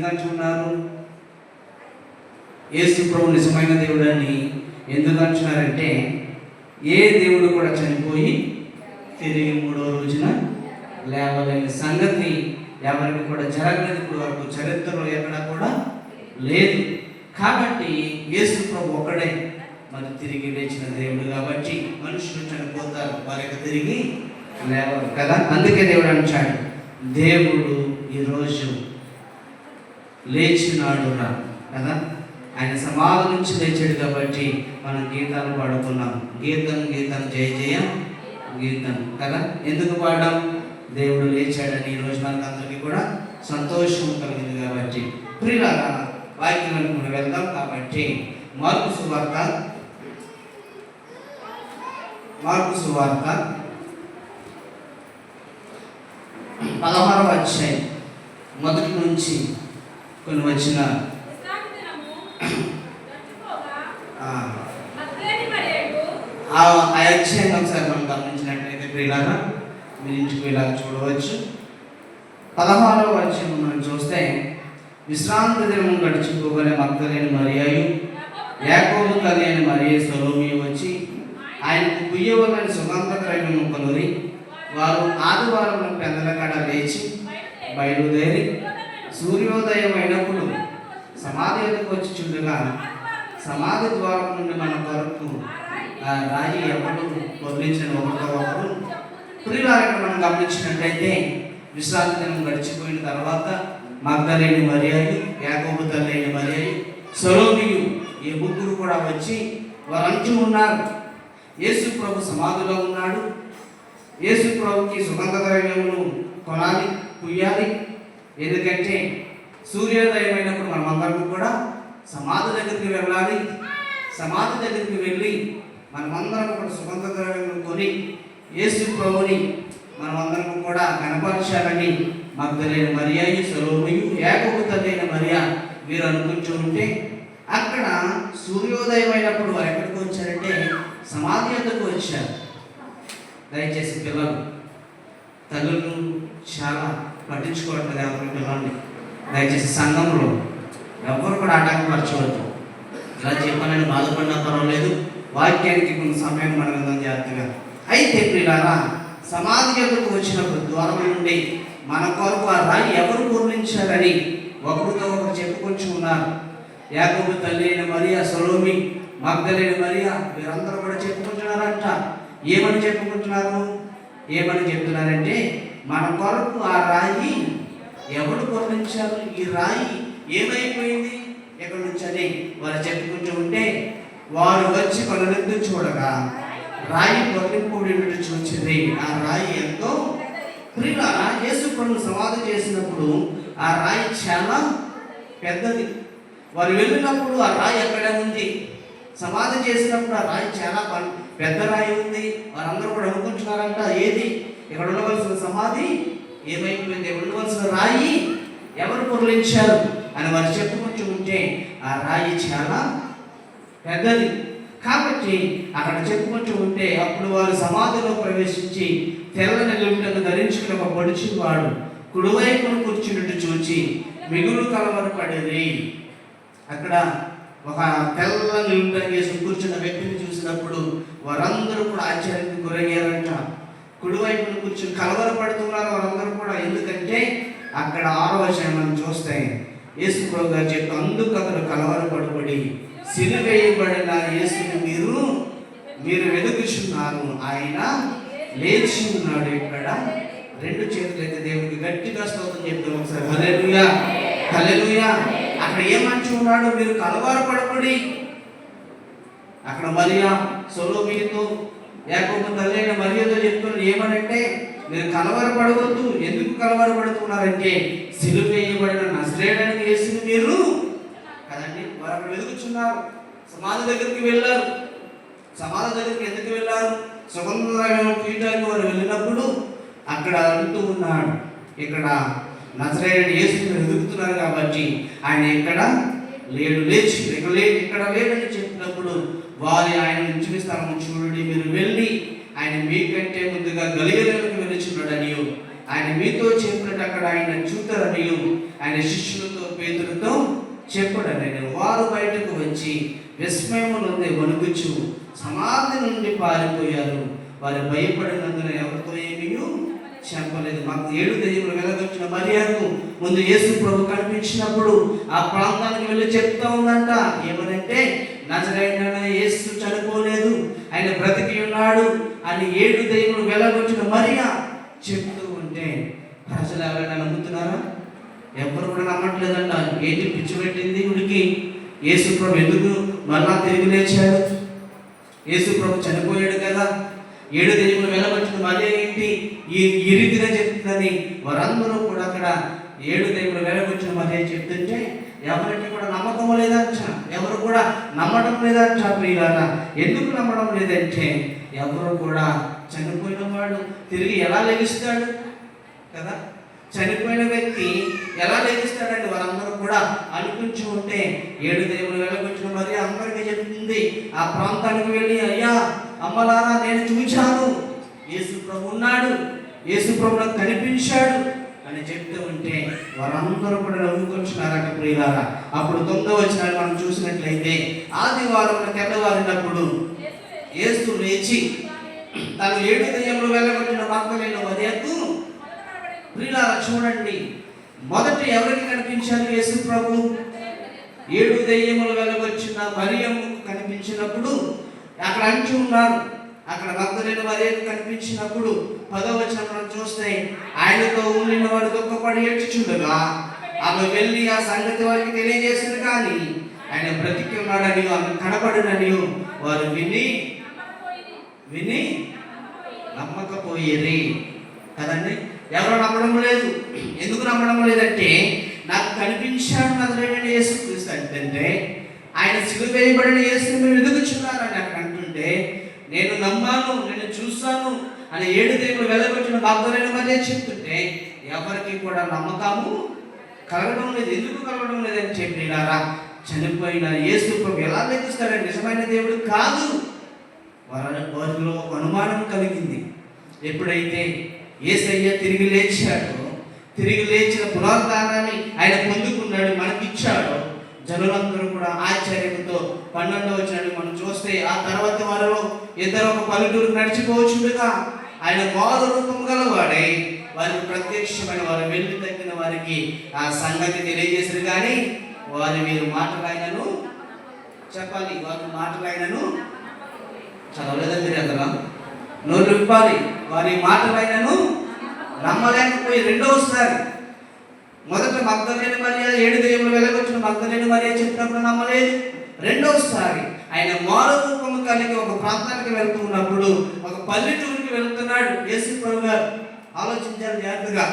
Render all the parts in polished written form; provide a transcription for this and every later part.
అంటున్నారు? యేసు ప్రభు నిజమైన దేవుడు అని ఎందుకు అంటున్నారంటే, ఏ దేవుడు కూడా చనిపోయి తిరిగి మూడో రోజున లేవలేని సంగతి ఎవరికి కూడా జరగలేదు. ఇప్పుడు వరకు చరిత్రలో ఎక్కడ కూడా లేదు. కాబట్టి యేసు ప్రభు ఒక్కడే మరి తిరిగి లేచిన దేవుడు. కాబట్టి మనుషులు చనిపోతారు, వారికి తిరిగి లేవరు కదా. అందుకే దేవుడు అంటాడు, దేవుడు ఈరోజు లేచినాడు రా కదా. ఆయన సమాధి నుంచి లేచాడు కాబట్టి మనం గీతాలు పాడుకున్నాం. గీతం గీతం జయ జయ గీతం కదా. ఎందుకు పాడాం? దేవుడు లేచాడని ఈరోజు మనకు అందరికీ కూడా సంతోషం కలిగింది కాబట్టి. ప్రియులారా, వాక్యాలను మనం వెళ్దాం. కాబట్టి మార్కు సువార్త 16వ అధ్యాయం మొదటి నుంచి కొన్ని వచ్చిన ఆ అధ్యాయం ఒకసారి మనం గమనించినట్లయితే ప్రియులారా, మీరు ఇంటికి ఇలా చూడవచ్చు. 16వ అధ్యాయం మనం చూస్తే, విశ్రాంతి దినం గడిచిపోగానే మగ్దలేని మరియయు యాకోబు తల్లి అయిన మరియ సలోమి వచ్చి ఆయనకు కుయ్యవలని సుగంధ ద్రవ్యము కొనురి. వారు ఆదివారం పెద్దల కాడ లేచి బయలుదేరి సూర్యోదయం అయినప్పుడు సమాధి ఎదుకు వచ్చి చూడగా, సమాధి ద్వారం నుండి మన కొరకు ఆ రాయి ఎవరు వదిలించిన ఒకరితో ఒకరు. ప్రియులారా, మనం గమనించినట్లయితే విశ్రాంతి దినం గడిచిపోయిన తర్వాత మగ్దలేని మరియయు యాకోబు తల్లి అయిన మరియయు సలోమియు ఈ ముగ్గురు కూడా వచ్చి వారంటూ ఉన్నారు, యేసు ప్రభు సమాధిలో ఉన్నాడు, యేసు ప్రభుకి సుగంధ ద్రవ్యమును కొనాలి, కుయ్యాలి. ఎందుకంటే సూర్యోదయం అయినప్పుడు మనమందరం కూడా సమాధి దగ్గరికి వెళ్ళాలి. సమాధి దగ్గరికి వెళ్ళి మనమందరం కూడా సుగంధ ద్రవ్యమును కొని యేసు ప్రభుని మనమందరం కూడా కనపరచాలని మగ్దలేని మరియయు సలోమియు యాకోబు తల్లి అయిన మరియ వీరు అనుకుంటూ ఉంటే, అక్కడ సూర్యోదయం అయినప్పుడు వారు ఎక్కడికి వచ్చారంటే సమాధి వద్దకు వచ్చారు. దయచేసి పిల్లలు, తల్లులు చాలా పట్టించుకోవట్లేదు ఎవరి పిల్లల్ని. దయచేసి సంఘంలో ఎవరు కూడా ఆటంకపరచవద్దు. ఇలా చెప్పాలని బాధపడినా పర్వాలేదు, వాక్యానికి కొంత సమయం మనం విందాం జాగ్రత్తగా. అయితే ప్రియులారా, సమాధి వద్దకు వచ్చినప్పుడు ద్వారం నుండి మన కొరకు ఆ రాయి ఎవరు పూర్ణించారని ఒకరితో ఒకరు చెప్పుకొచ్చి ఉన్నారు. యాకోబు తల్లి అయిన మరియా, సలోమి, మగ్దలేని మరియా వీరందరూ కూడా చెప్పుకుంటున్నారంట. ఏమని చెప్పుకుంటున్నారు? ఏమని చెప్తున్నారంటే, మన కొరకు ఆ రాయి ఎవరు పూర్ణించారు, ఈ రాయి ఏమైపోయింది ఎక్కడి నుంచి అని వారు చెప్పుకుంటూ ఉంటే, వారు వచ్చి కొనలెద్దు చూడగా రాయి పొరలింపుడినట్టు చూచింది. ఆ రాయి ఎంతో ప్రియులారా, యేసు ప్రభువు సమాధి చేసినప్పుడు ఆ రాయి చాలా పెద్దది. వారు వెళ్ళినప్పుడు ఆ రాయి ఎక్కడే ఉంది. సమాధి చేసినప్పుడు ఆ రాయి చాలా పెద్ద రాయి ఉంది. వారందరూ కూడా అనుకుంటున్నారంట, ఏది ఇక్కడ ఉండవలసిన సమాధి ఏమైపోయింది, ఇక్కడ ఉండవలసిన రాయి ఎవరు పొరలించారు అని వారు చెప్పుకుంటూ ఉంటే, ఆ రాయి చాలా పెద్దది. కాబట్టి అక్కడ చెప్పుకుంటూ ఉంటే, అప్పుడు వారు సమాధిలో ప్రవేశించి తెల్లని లింటను ధరించుకుని ఒక పొడిచివాడు కుడివైపును కూర్చున్నట్టు చూచి మిగులు కలవరపడేది. అక్కడ ఒక తెల్లని లింటను వేసి కూర్చున్న వ్యక్తిని చూసినప్పుడు వారందరూ కూడా ఆశ్చర్యానికి గురయ్యారంట. కుడివైపును కూర్చుని కలవరపడుతున్నారు వారందరూ కూడా. ఎందుకంటే అక్కడ 6వ వచనం చూస్తే యేసు ప్రభు గారు చెప్పి, అందుకు అతడు కలవరపడబడి సిలువ వేయబడిన యేసుని మీరు వెతుకుచున్నారు, ఆయన లేచి ఉన్నాడు. ఇక్కడ 2 చేతులు అయితే దేవుడికి గట్టిగా స్తోత్రం చెప్తాం ఒకసారి. హల్లెలూయా, హల్లెలూయా. అక్కడ ఏమంటూ ఉన్నాడు? మీరు కలవరపడబడి. అక్కడ మరియా సలోమితో యాకోబు తల్లి అయిన మరియతో చెప్తున్నారు ఏమనంటే, మీరు కలవరపడవద్దు. ఎందుకు కలవరపడుతున్నారంటే, సిలువ వేయబడిన నజరేయుడైన యేసుని మీరు కదండి. వారు అక్కడ వెతుకుచున్నారు. సమాధి దగ్గరికి వెళ్ళారు. సమాధి దగ్గరికి ఎందుకు వెళ్ళారు? సుగంధ ద్రవ్యం పీఠానికి వారు వెళ్ళినప్పుడు అక్కడ అంటూ ఉన్నాడు, ఇక్కడ నజరేయుడైన యేసుని వెతుకుతున్నారు కాబట్టి ఆయన ఎక్కడ లేడు, లేచి ఇక్కడ లేడని చెప్పినప్పుడు వారి ఆయన ఉంచిన స్థలం చూడండి, మీరు వెళ్ళి ఆయన మీకంటే ముందుగా గలిలయకు వెళ్ళుచున్నాడని ఆయన మీతో చెప్పినట్టు అక్కడ ఆయన చూతారనియు ఆయన శిష్యులతో పేతులతో చెప్పడని. వారు బయటకు వచ్చి విస్మయమునందే వణుకుచు సమాధి నుండి పారిపోయారు. వారు భయపడినందున ఎవరితో ఏమీ చెప్పలేదు. మాకు 7 దెయ్యములు వెలగొచ్చిన మరియకు ముందు యేసు ప్రభు కనిపించినప్పుడు ఆ ప్రాంతానికి వెళ్ళి చెప్తా ఉందంట. ఏమనంటే, నజరేయుడైన యేసు చనిపోలేదు, ఆయన బ్రతికి ఉన్నాడు అని 7 దెయ్యములు వెలగొచ్చిన మరియ చెప్తూ ఉంటే ప్రజలు ఎవరైనా నమ్ముతున్నారా? ఎవరు కూడా నమ్మట్లేదంట. ఏంటి పిచ్చి పెట్టింది వీడికి? యేసు ప్రభు ఎందుకు మళ్ళా తిరిగి లేచాడు? యేసు ప్రభు చనిపోయాడు కదా, 7 దెయ్యములు వెలగొచ్చిన మరియ ఏంటి ఈ రీతిగా చెప్తుందని వారందరూ కూడా అక్కడ 7 దెయ్యములు వెలగొచ్చిన మరియ చెప్తుంటే ఎవరికి కూడా నమ్మకం లేదంట. ఎవరు కూడా నమ్మడం లేదంట. ప్రియులారా, ఎందుకు నమ్మడం లేదంటే ఎవరు కూడా చనిపోయిన వాడు తిరిగి ఎలా లెగిస్తాడు కదా, చనిపోయిన వ్యక్తి ఎలా లెగిస్తాడండి? వారందరూ కూడా అనుకుంటూ ఉంటే 7 దెయ్యములు వెలగొచ్చిన మరి అందరికీ చెప్తుంది. ఆ ప్రాంతానికి వెళ్ళి, అయ్యా అమ్మలారా, నేను చూచాను, యేసు ప్రభు ఉన్నాడు, యేసు ప్రభు నాకు కనిపించాడు అని చెప్తూ ఉంటే వారందరూ కూడా నవ్వుకొచ్చున్నారట. ప్రియులారా, అప్పుడు 9వ వచనాన్ని మనం చూసినట్లయితే, ఆదివారం తెల్లవారినప్పుడు యేసు లేచి తను 7 దెయ్యములు వెలగొచ్చిన మగ్దలేనే మరియకు, ప్రియులారా చూడండి, మొదట ఎవరికి కనిపించారు యేసు ప్రభు? 7 దెయ్యములు వెలగొచ్చిన మరియకు కనిపించినప్పుడు అక్కడ అంటూ ఉన్నారు. అక్కడ మగ్దలేనే మరియకు కనిపించినప్పుడు 10వ వచనం చూస్తే, ఆయనతో ఉండిన వాడు దుఃఖపడి ఏడ్చుచుండగా ఆమె వెళ్ళి ఆ సంగతి వారికి తెలియజేసింది. కానీ ఆయన బ్రతికి ఉన్నాడని, ఆమె కనపడినని వారు విని నమ్మకపోయేది కదండి. ఎవరు నమ్మడం లేదు. ఎందుకు నమ్మడం లేదంటే, నాకు కనిపించాడు నజరేయుడైన యేసుక్రీస్తు అంటే, ఆయన సిలువ వేయబడిన యేసుని మీరు వెతుకుచున్నారని అక్కడ అంటుంటే, నేను నమ్మాను, నేను చూస్తాను అని 7 దెయ్యములు వెలగొచ్చిన మగ్దలేనే మరియ చెప్తుంటే ఎవరికి కూడా నమ్మకము కలగడం లేదు. ఎందుకు కలగడం లేదని చెప్పినారా? చనిపోయిన యేసు ప్రభు ఎలా లెగిస్తాడని నిజమైన దేవుడు కాదు. వారిలో ఒక అనుమానం కలిగింది. ఎప్పుడైతే యేసయ్య తిరిగి లేచాడో, తిరిగి లేచిన పునరుద్ధానాన్ని ఆయన పొందుకున్నాడు, మనకిచ్చాడో, జనులందరూ కూడా ఆశ్చర్యంతో 12వ వచనాన్ని మనం చూస్తే, ఆ తర్వాత వారిలో ఇద్దరు ఒక పల్లెటూరు నడిచిపోవచ్చుగా ఆయన మారు రూపం గలవాడై వారికి ప్రత్యక్షమైన వారు వెళ్ళి తగ్గిన వారికి ఆ సంగతి తెలియజేసారు. కానీ వీరు మాటలైనను చెప్పాలి, వారి మాటలైనను చదవలేదని మీరు ఎదరా నోరు విప్పాలి. వారి మాటలైనను నమ్మలేకపోయి రెండవసారి, మొదట మగ్దలేనే మరియ 7 దెయ్యములు వెలగొచ్చిన మగ్దలేనే మరియ చెప్పినప్పుడు నమ్మలేదు. రెండవసారి ఆయన మారు రూపము కలిగి ఒక ప్రాంతానికి వెళ్తూ ఉన్నప్పుడు, ఒక పల్లెటూరికి వెళ్తున్నాడు యేసు ప్రభు గారు. ఆలోచించారు జాగ్రత్తగా.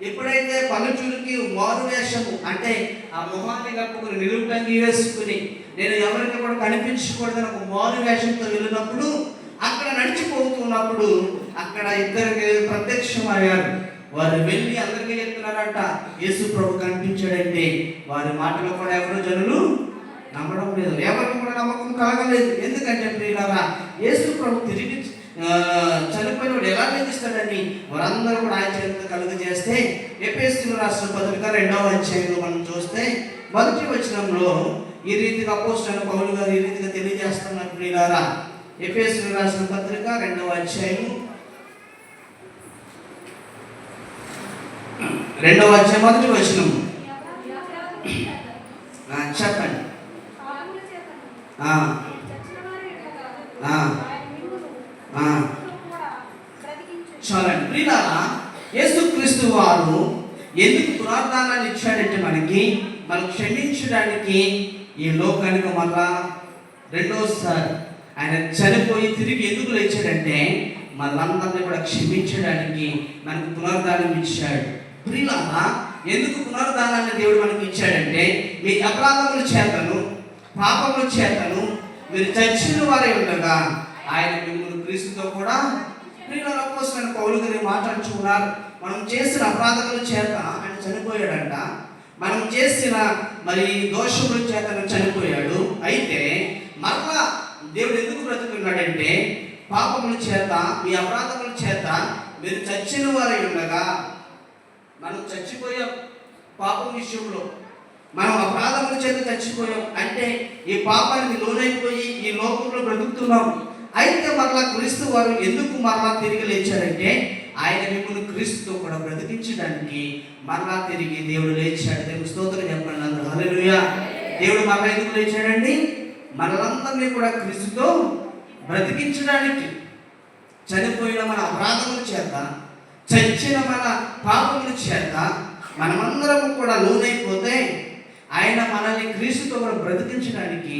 ఎప్పుడైతే పల్లెటూరికి మారు వేషము అంటే ఆ మొహాన్ని కప్పుకుని నిలువుటంగి వేసుకుని నేను ఎవరికి కూడా కనిపించకూడదని ఒక మారు వేషంతో వెళ్ళినప్పుడు, అక్కడ నడిచిపోతున్నప్పుడు అక్కడ ఇద్దరికి ప్రత్యక్షమయ్యారు. వారు వెళ్ళి అందరికీ చెప్తున్నారంట, యేసు ప్రభు కనిపించాడంటే వారి మాటలు కూడా ఎవరు జనులు నమ్మడం లేదు. ఎవరికి కూడా నమ్మకం కలగలేదు. ఎందుకంటే ప్రియులారా, యేసు ప్రభు తిరిగి చనిపోయినప్పుడు ఎలా లెగిస్తాడని వారందరూ కూడా ఆశ్చర్యంతో కలుగజేస్తే, ఎఫెసీయులకు రాసిన పత్రిక 2వ అధ్యాయంలో మనం చూస్తే 1వ వచనంలో ఈ రీతిగా అపోస్తలుడైన పౌలు గారు ఈ రీతిగా తెలియజేస్తున్నారు. ప్రియులారా, ఎఫెసీయులకు రాసిన పత్రిక 2వ అధ్యాయం 2వ అధ్యాయం 1వ వచనం చెప్పండి. చూడండి ప్రియులారా, యేసుక్రీస్తు వారు ఎందుకు పునరుద్ధానాన్ని ఇచ్చాడంటే మనం క్షమించడానికి ఈ లోకానికి మళ్ళా రెండోసారి ఆయన చనిపోయి తిరిగి ఎందుకు లేచాడంటే మనందరినీ కూడా క్షమించడానికి మనకు పునరుద్ధానం ఇచ్చాడు. ప్రియులారా, ఎందుకు పునరుద్ధానాన్ని దేవుడు మనకి ఇచ్చాడంటే, మీ అపరాధముల చేతను పాపముల చేతను మీరు చచ్చిన వారే ఉండగా ఆయన మిమ్మల్ని క్రీస్తుతో కూడా, ప్రియులారా, అపోస్తలుడైన పౌలు గారు మాట్లాడుచున్నారు. మనం చేసిన అపరాధముల చేత ఆయన చనిపోయాడంట. మనం చేసిన దోషముల చేత చనిపోయాడు. అయితే మరలా దేవుడు ఎందుకు బ్రతుకున్నాడంటే, పాపముల చేత మీ అపరాధముల చేత మీరు చచ్చిన వారై ఉండగా, మనం చచ్చిపోయాం పాపం విషయంలో, మనం అపరాధముల చేత చచ్చిపోయాం, అంటే ఈ పాపానికి లోనైపోయి ఈ లోకంలో బ్రతుకుతున్నాం. అయితే మరలా క్రీస్తు వారు ఎందుకు మరలా తిరిగి లేచారంటే, ఆయన మిమ్మల్ని క్రీస్తుతో కూడా బ్రతికించడానికి మరలా తిరిగి దేవుడు లేచాడు. దేవుడు స్తోత్రం చెప్పండి అందరూ హల్లెలూయా. దేవుడు మరలా ఎందుకు లేచాడండి? మనలందరినీ కూడా క్రీస్తుతో బ్రతికించడానికి. చనిపోయిన మన అపరాధముల చేత, చచ్చిన మన పాపముల చేత మనమందరము కూడా లోనైపోతే ఆయన మనల్ని క్రీస్తుతో కూడా బ్రతికించడానికి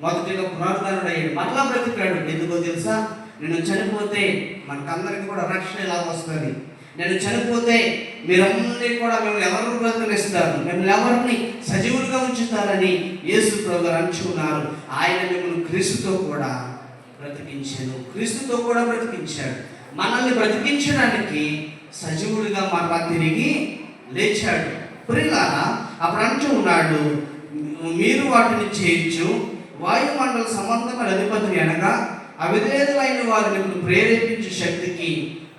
మొదటిగా పునరుద్ధరణుడయ్యాడు, మరలా బ్రతికాడు. ఎందుకో తెలుసా? నేను చనిపోతే మనకందరికీ కూడా రక్షణ ఎలా వస్తుంది? నేను చనిపోతే మీరందరినీ కూడా మిమ్మల్ని ఎవరు బ్రతికిస్తారు, మిమ్మల్ని ఎవరిని సజీవులుగా ఉంచుతారని యేసు ప్రభువు అంటున్నారు. ఆయన మిమ్మల్ని క్రీస్తుతో కూడా బ్రతికించాడు, క్రీస్తుతో కూడా బ్రతికించాడు. మనల్ని బ్రతికించడానికి సజీవుడిగా మరలా తిరిగి లేచాడు. ప్రియులారా, అప్పుడు అంటూ ఉన్నాడు, మీరు వాటిని చేయొచ్చు, వాయుమండల సంబంధమైన అధిపతులు అనగా అవిధేయులైన వారిని ప్రేరేపించే శక్తికి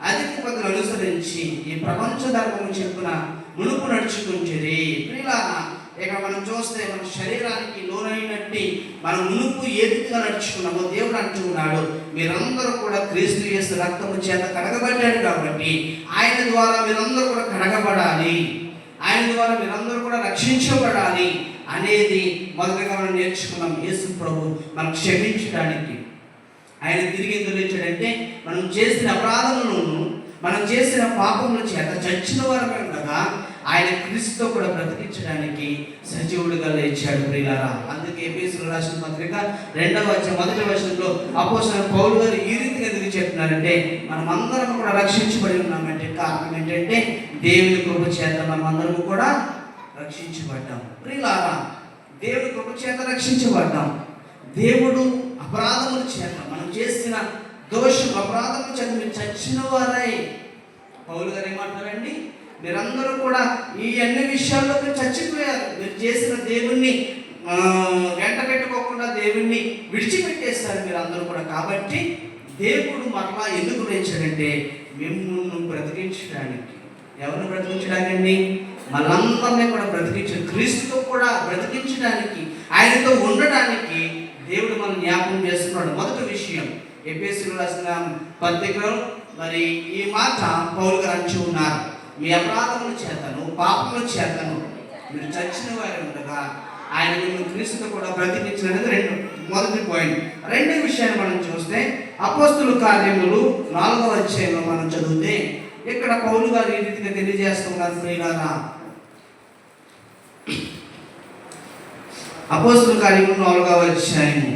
అధిపతులు అనుసరించి ఈ ప్రపంచ ధర్మము చెప్పున మునుపు నడుచుకుంటుంది. ప్రియులారా, ఇక్కడ మనం చూస్తే మన శరీరానికి లోనైనట్టి మనం మునుపు ఏ విధంగా నడుచుకున్నామో దేవుడు అంటూ ఉన్నాడు, మీరందరూ కూడా క్రీస్తు యేసు రక్తము చేత కడగబడ్డాడు కాబట్టి ఆయన ద్వారా మీరందరూ కూడా కడగబడాలి, ఆయన ద్వారా మీరందరూ కూడా రక్షించబడాలి అనేది మొదటగా మనం నేర్చుకున్నాం. యేసు ప్రభు మనం క్షమించడానికి ఆయన తిరిగి ఎందుకు లేచాడంటే, మనం చేసిన అపరాధములను, మనం చేసిన పాపముల చేత చచ్చిన వారు ఉండగా ఆయన క్రీస్తుతో కూడా బ్రతికించడానికి సజీవుడిగా లేచాడు. ప్రియులారా, అందుకే ఎఫెసీయులకు రాసిన పత్రిక 2వ అధ్యాయం 1వ వచనంలో అపోస్తలుడైన పౌలు గారు ఈ రీతిగా ఎందుకు చెప్తున్నారంటే, మనం అందరం కూడా రక్షించబడి ఉన్నామంటే కారణం ఏంటంటే దేవుని కృప చేత మనం అందరం కూడా రక్షించబడ్డాం. ప్రియులారా, దేవుని కృప చేత రక్షించబడ్డాం. దేవుడు అపరాధముల చేత మనం చేసిన దోషం అపరాధముల చేత మీరు చచ్చిన వారై, పౌలు గారు ఏమంటారండి, మీరందరూ కూడా ఈ అన్ని విషయాల్లో చచ్చిపోయారు. మీరు చేసిన దేవుణ్ణి వెంట పెట్టుకోకుండా దేవుణ్ణి విడిచిపెట్టేస్తారు మీరందరూ కూడా. కాబట్టి దేవుడు మరలా ఎందుకు లేచాడంటే మిమ్మల్ని బ్రతికించడానికి. ఎవరిని బ్రతికించడానికి? మనందరినీ కూడా బ్రతికించాడు. క్రీస్తుతో కూడా బ్రతికించడానికి, ఆయనతో ఉండడానికి దేవుడు మనం జ్ఞాపకం చేస్తున్నాడు. మొదటి విషయం ఎఫెసీయులకు రాసిన పత్రికలో మరి ఈ మాట పౌలు గారు అంటూ ఉన్నారు, మీ అపరాధముల చేతను పాపముల చేతను మీరు చచ్చిన వారు ఉండగా ఆయన మిమ్మల్ని క్రీస్తుతో కూడా బ్రతికించినది మొదటి పాయింట్. రెండో విషయాన్ని మనం చూస్తే అపోస్తలుల కార్యములు 4వ అధ్యాయంలో మనం చదివితే ఇక్కడ పౌలు గారు ఈ రీతిగా తెలియజేస్తున్నారు. ప్రియులారా, అపోస్తలుల కార్యములు 4వ అధ్యాయము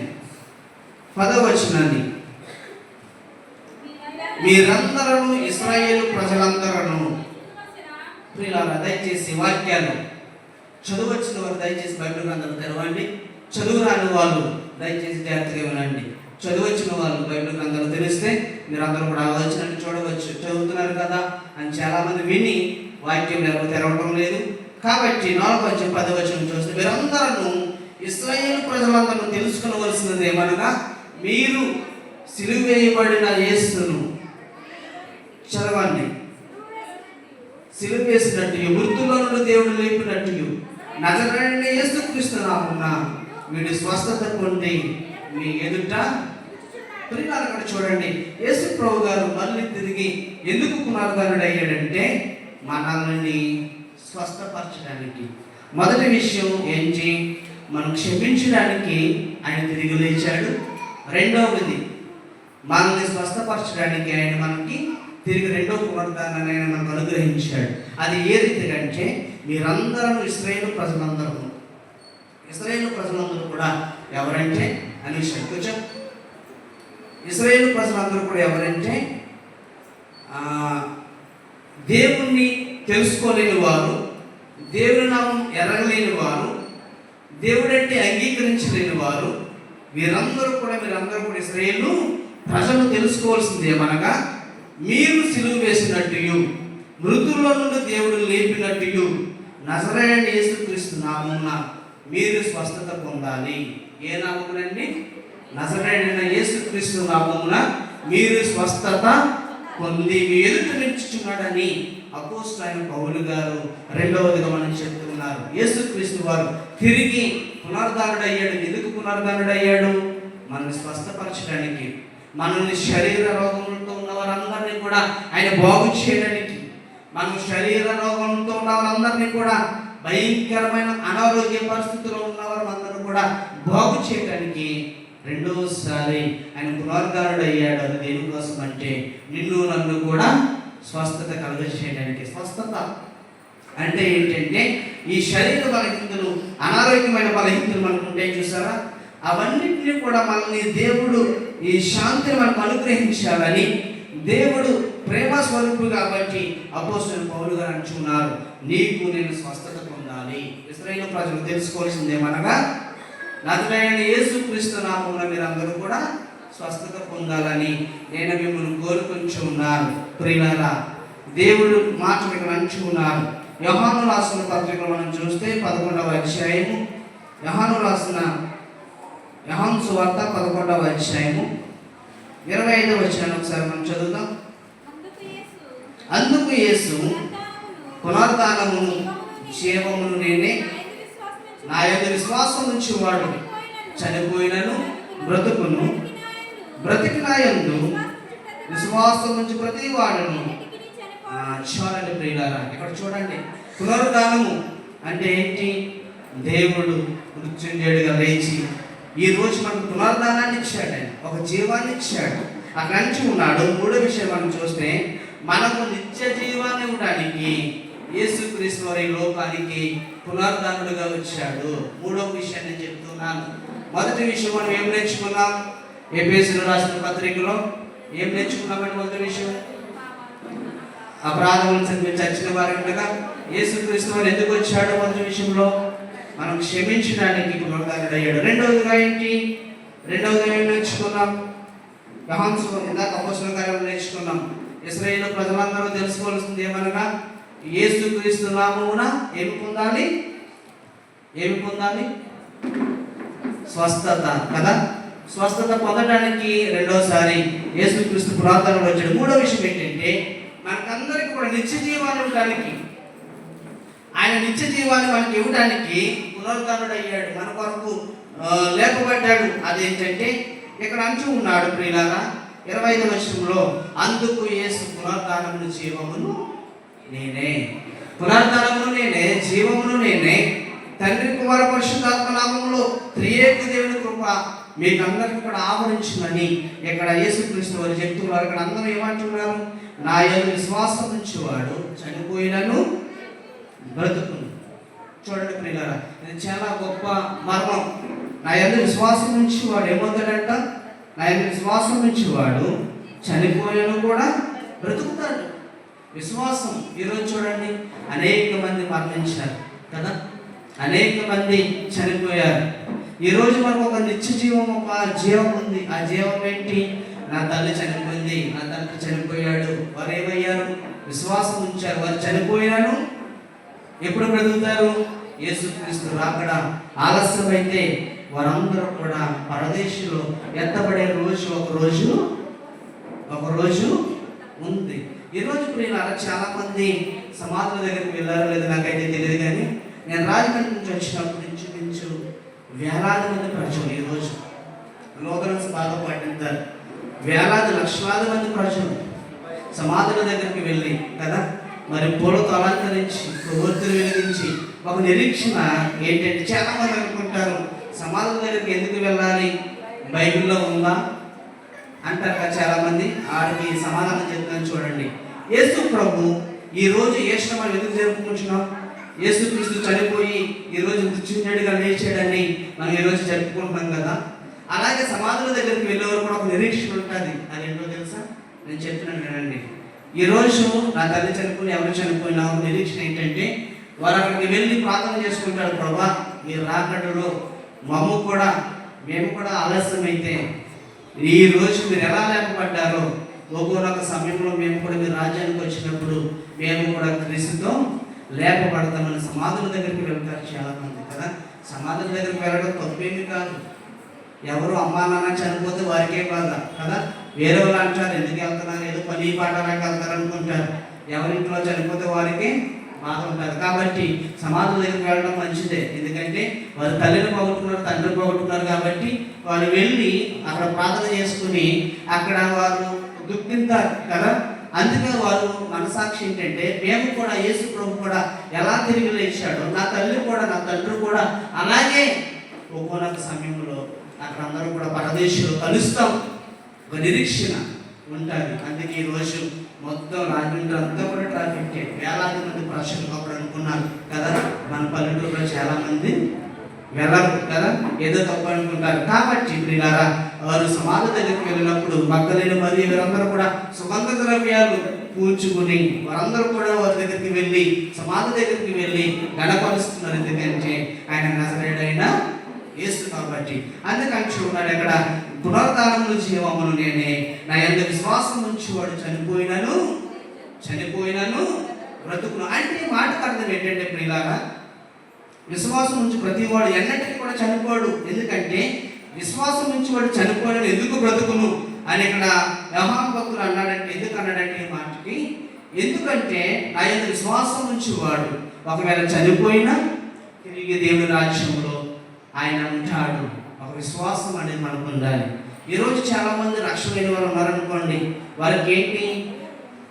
10వ వచనాన్ని, మీరందరూ ఇశ్రాయేలు ప్రజలందరూ. ప్రియులారా, దయచేసి వాక్యాలు చదువచ్చిన వారు దయచేసి బైబిల్ గ్రంథాలు తెరవండి. చదువు రాని వాళ్ళు దయచేసి జాగ్రత్తగా వినండి. చదువచ్చిన వాళ్ళు బైబిల్ గ్రంథాలు తెలిస్తే మీరందరూ కూడా వచ్చినట్టు చూడవచ్చు. చదువుతున్నారు కదా అని చాలామంది విని వాక్యం తెరవడం లేదు. కాబట్టి 4వ అధ్యాయం 10వ వచనం చూస్తే, మీరందరూ ఇశ్రాయేలు ప్రజలందరూ తెలుసుకునవలసినది ఏమనగా, మీరు సిలువ వేయబడిన యేసును చదవండి, సిలువ వేసినట్టు మృతుల్లో నుండి దేవుడు లేపినట్టు నజరేయుడైన యేసుక్రీస్తు నామమున మీరు స్వస్థత పొంది మీ ఎదుట. ప్రియులారా, అక్కడ చూడండి, యేసు ప్రభు గారు మళ్ళీ తిరిగి ఎందుకు పునరుద్ధరణుడు అయ్యాడంటే మనల్ని స్వస్థపరచడానికి. మొదటి విషయం ఏంటి? మనం క్షమించడానికి ఆయన తిరిగి లేచాడు. రెండవది మనల్ని స్వస్థపరచడానికి ఆయన మనకి తిరిగి రెండో పునరుద్ధరణాన్ని ఆయన మనకు అనుగ్రహించాడు. అది ఏ రీతిగా అంటే, మీరందరూ ఇశ్రాయేలు ప్రజలందరూ కూడా ఎవరంటే అని కొంచెం ఇశ్రాయేలు ప్రజలందరూ కూడా ఎవరంటే దేవుణ్ణి తెలుసుకోలేని వారు, దేవుని నామం ఎరగలేని వారు, దేవుడంటే అంగీకరించలేని వారు. మీరందరూ కూడా ఇశ్రాయేలు ప్రజలు తెలుసుకోవాల్సింది ఏమనగా, మీరు సిలువ వేసినట్టు మృతుల్లో నుండి దేవుడు లేపినట్టు నజరేయుడైన యేసుక్రీస్తు నామమున మీరు స్వస్థత పొందాలి. ఏ నామమునండి? నజరేయుడైన యేసుక్రీస్తు నామమున మీరు స్వస్థత పొంది మీ ఎదుట నిలుచుచున్నాడని అపోస్తలుడైన పౌలు గారు రెండవదిగా మనం చెప్తున్నారు. యేసుక్రీస్తు వారు తిరిగి పునరుద్ధానుడయ్యాడు. ఎందుకు పునరుద్ధానుడయ్యాడు? మనల్ని స్వస్థపరచడానికి, మనల్ని శరీర రోగములతో ఉన్న వారందరినీ కూడా ఆయన బాగు చేయడానికి, మనం శరీర రోగంతో ఉన్న వారందరినీ కూడా, భయంకరమైన అనారోగ్య పరిస్థితుల్లో ఉన్న వారందరూ కూడా బాగు చేయడానికి రెండోసారి ఆయన పునరుద్ధానుడు అయ్యాడు. అది దేనికోసం అంటే నిన్ను నన్ను కూడా స్వస్థత కలుగజేయడానికి. స్వస్థత అంటే ఏంటంటే ఈ శరీర బలహీనతలు, అనారోగ్యమైన బలహీనతలు మనకు ఉంటాయి చూసారా, అవన్నింటినీ కూడా మనల్ని దేవుడు ఈ శాంతిని మనకు అనుగ్రహించాలని దేవుడు ప్రేమ స్వరూపు కాబట్టి అపోస్తలుడైన పౌలు గారు అంటున్నారు, నీకు నేను స్వస్థత పొందాలి. ఇశ్రాయేలు ప్రజలు తెలుసుకోవాల్సింది ఏమనగా, నజరేయుడైన యేసుక్రీస్తు నామమున మీరందరూ కూడా స్వస్థత పొందాలని నేను మిమ్మల్ని కోరుకుంటున్నాను. ప్రియులారా, దేవుడు మాట మీకు అంటున్నారు. యోహాను రాసిన పత్రికలో మనం చూస్తే 11వ అధ్యాయము, యోహాను సువార్త 11వ అధ్యాయము 25వ వచనం ఒకసారి మనం చదువుదాం. అందుకు యేసు, పునరుద్ధానమును జీవమును నేనే, నా యందు విశ్వాసం ఉంచువాడు చనిపోయినను బ్రతుకును, బ్రతికి నా యందు విశ్వాసం ఉంచి ప్రతి వాడును. చూడండి ప్రియులారా, ఇక్కడ చూడండి, పునరుద్ధానము అంటే ఏంటి? దేవుడు మృత్యుంజయుడిగా లేచి ఈ రోజు మనకు పునరుద్ధానాన్ని ఇచ్చాడు, ఆయన ఒక జీవాన్ని ఇచ్చాడు, అక్కడ నుంచి ఉన్నాడు. మూడో విషయం మనం చూస్తే, మనకు నిత్య జీవాన్ని ఇవ్వడానికి యేసుక్రీస్తు వారి లోకానికి పునరుద్ధానుడుగా వచ్చాడు. మూడవ విషయాన్ని చెప్తున్నాను. మొదటి విషయం మనం ఏం నేర్చుకున్నాం? ఎఫెసీయులకు రాసిన పత్రికలో ఏం నేర్చుకున్నామంటే, మొదటి విషయం అపరాధములు చచ్చిన వారి ఉండగా యేసుక్రీస్తు వారు ఎందుకు వచ్చాడు? మొదటి విషయంలో మనం క్షమించడానికి పునరుద్ధానుడు అయ్యాడు. రెండవదిగా ఏంటి? రెండవదిగా ఏం నేర్చుకున్నాం? ఇందాక అపోస్తలుల కార్యాలు నేర్చుకున్నాం. ఇశ్రాయేలు ప్రజలందరూ తెలుసుకోవాల్సింది ఏమనగా, యేసుక్రీస్తు నామమున ఏమి పొందాలి? ఏమి పొందాలి? స్వస్థత కదా. స్వస్థత పొందడానికి రెండోసారి యేసుక్రీస్తు పునరుద్ధానుడు వచ్చాడు. మూడో విషయం ఏంటంటే, మనకందరికీ కూడా నిత్య జీవాన్ని ఇవ్వడానికి, ఆయన నిత్య జీవాన్ని మనకి ఇవ్వడానికి పునరుద్ధానుడు అయ్యాడు, మన కొరకు లేపబడ్డాడు. అదేంటంటే ఇక్కడ అంటూ ఉన్నాడు ప్రియులారా 25వ వచనంలో, అందుకు యేసు పునరుద్ధానమును జీవమును నేనే, పునరుద్ధానమును నేనే, జీవమును నేనే, తండ్రి కుమార పరిశుద్ధాత్మ నామములో త్రియేక దేవుని కృప మీకు అందరికీ కూడా ఆవరించిందని ఇక్కడ యేసుక్రీస్తు వారు చెప్తున్నారు. ఇక్కడ అందరూ ఏమంటున్నారు? నా యందు విశ్వాసం ఉంచేవాడు చనిపోయినను బ్రతుకును. చూడండి ప్రియులారా, ఇది చాలా గొప్ప మర్మం. నా యందు విశ్వాసం ఉంచేవాడు ఏమవుతాడంట? నా యందు విశ్వాసం ఉంచేవాడు చనిపోయినను కూడా బ్రతుకుతాడు. విశ్వాసం. ఈరోజు చూడండి, అనేక మంది మరణించారు కదా, అనేక మంది చనిపోయారు. ఈరోజు మనకు ఒక నిత్య జీవం, ఒక జీవం ఉంది. ఆ జీవం ఏంటి? నా తల్లి చనిపోయింది, నా తండ్రి చనిపోయాడు, వారు ఏమయ్యారు? విశ్వాసం ఉంచారు, వారు చనిపోయినాను ఎప్పుడు బ్రతుకుతారు? యేసుక్రీస్తు రాకడ ఆలస్యమైతే వారందరూ కూడా పరదేశంలో ఎత్తబడే రోజు ఒక రోజు ఉంది. ఈరోజు ప్రియులారా, చాలా మంది సమాధుల దగ్గరికి వెళ్ళారో లేదో నాకైతే తెలియదు, కానీ నేను రాజమండ్రి నుంచి వచ్చినప్పుడు ఇంచుమించు వేలాది మంది ప్రజలు ఈరోజు లోకల్స్ బాగా పట్టింటారు. వేలాది లక్షలాది మంది ప్రజలు సమాధుల దగ్గరికి వెళ్ళి కదా, మరి పూలతో అలంకరించి కొవ్వొత్తులు వెలిగించి ఒక నిరీక్షణ ఏంటంటే, చాలా మంది అనుకుంటారు సమాధుల దగ్గరికి ఎందుకు వెళ్ళాలి, బైబిల్లో ఉందా అంటారు కదా చాలా మంది. ఆడికి సమాధానం చెప్తాను చూడండి. యేసు ప్రభు ఈరోజు ఏ శ్రమలు ఎందుకు జరుపుకుంటున్నాం? యేసుక్రీస్తు చనిపోయి ఈరోజు మృత్యుంజయుడిగా లేచాడని మనం ఈరోజు జరుపుకుంటున్నాం కదా. అలాగే సమాధుల దగ్గరికి వెళ్ళేవారు కూడా ఒక నిరీక్షణ ఉంటుంది. అది ఏంటో తెలుసా? నేను చెప్తున్నాను కదండి. ఈరోజు నా తల్లి చనిపోయి ఎవరు చనిపోయినా ఒక నిరీక్షణ ఏంటంటే, వారు అక్కడికి వెళ్ళి ప్రార్థన చేసుకుంటారు, ప్రభా మీరు రాకడలో మేము కూడా ఆలస్యమైతే ఈ రోజు మీరు ఎలా లేపబడ్డారో ఒక్కొక్క సమయంలో మేము కూడా మీ రాజ్యానికి వచ్చినప్పుడు మేము కూడా క్రీస్తుతో లేపబడతామని సమాధుల దగ్గరికి వెళ్తారు చాలా మంది కదా. సమాధుల దగ్గరికి వెళ్ళడం తప్పేమి కాదు. ఎవరు అమ్మా నాన్న చనిపోతే వారికే బాధ కదా. వేరే వాళ్ళు అంటారు ఎందుకు వెళ్తున్నారు, ఏదో పని పాటలకు వెళ్తారు అనుకుంటారు. ఎవరింట్లో చనిపోతే వారికి బాధ ఉంటుంది. కాబట్టి సమాధుల దగ్గరికి వెళ్ళడం మంచిదే. ఎందుకంటే వారు తల్లిని పోగొట్టుకున్నారు, తండ్రిని పోగొట్టుకున్నారు. కాబట్టి వారు వెళ్ళి అక్కడ ప్రార్థన చేసుకుని అక్కడ వారు దుఃఖింతారు కదా. అందుకే వారు మనసాక్షి ఏంటంటే మేము కూడా యేసు ప్రభు కూడా ఎలా తిరిగి లేచాడో నా తల్లి కూడా నా తండ్రి కూడా అలాగే ఒక్కొక్క సమయంలో అక్కడ అందరూ కూడా పరదేశంలో కలుస్తాం. ఒక నిరీక్షణ ఉంటుంది. అందుకే ఈరోజు మొత్తం రాజమండ్రి అంతా కూడా ట్రాఫిక్, వేలాది మంది ప్రజలు అప్పుడు అనుకున్నారు కదా. మన పల్లెటూరులో చాలా మంది వెళ్ళరు కదా, ఏదో తప్పు అనుకుంటారు. కాబట్టి ప్రియులారా, వారు సమాధి దగ్గరికి వెళ్ళినప్పుడు మగ్దలేని మరియు వీరందరూ కూడా సుగంధ ద్రవ్యాలు పూడ్చుకుని వారందరూ కూడా వారి దగ్గరికి వెళ్ళి సమాధి దగ్గరికి వెళ్ళి గణపరుస్తున్నారు. ఎందుకంటే ఆయన నజరేయుడైన యేసు కాబట్టి. అందుకని చూడాలి అక్కడ పునరుద్ధానములు జీవమును నేనే, నా యందు విశ్వాసం నుంచి వాడు చనిపోయినను బ్రతుకును. అంటే మాటకు అర్థం ఏంటంటే ప్రియులారా, విశ్వాసం నుంచి ప్రతి వాడు ఎన్నటికీ కూడా చనిపోడు. ఎందుకంటే విశ్వాసం నుంచి వాడు చనిపోయాడు, ఎందుకు బ్రతుకును అని ఇక్కడ యోహాను భక్తుడు అన్నాడంటే, ఎందుకు అన్నాడంటే ఈ మాటకి, ఎందుకంటే నా యందు విశ్వాసం నుంచి వాడు ఒకవేళ చనిపోయినా తిరిగి దేవుని రాజ్యంలో ఆయన ఉంటాడు. ఒక విశ్వాసం అనేది మనకు ఉండాలి. ఈరోజు చాలా మంది రక్షణ లేని వారు ఉన్నారనుకోండి, వారికి ఏంటి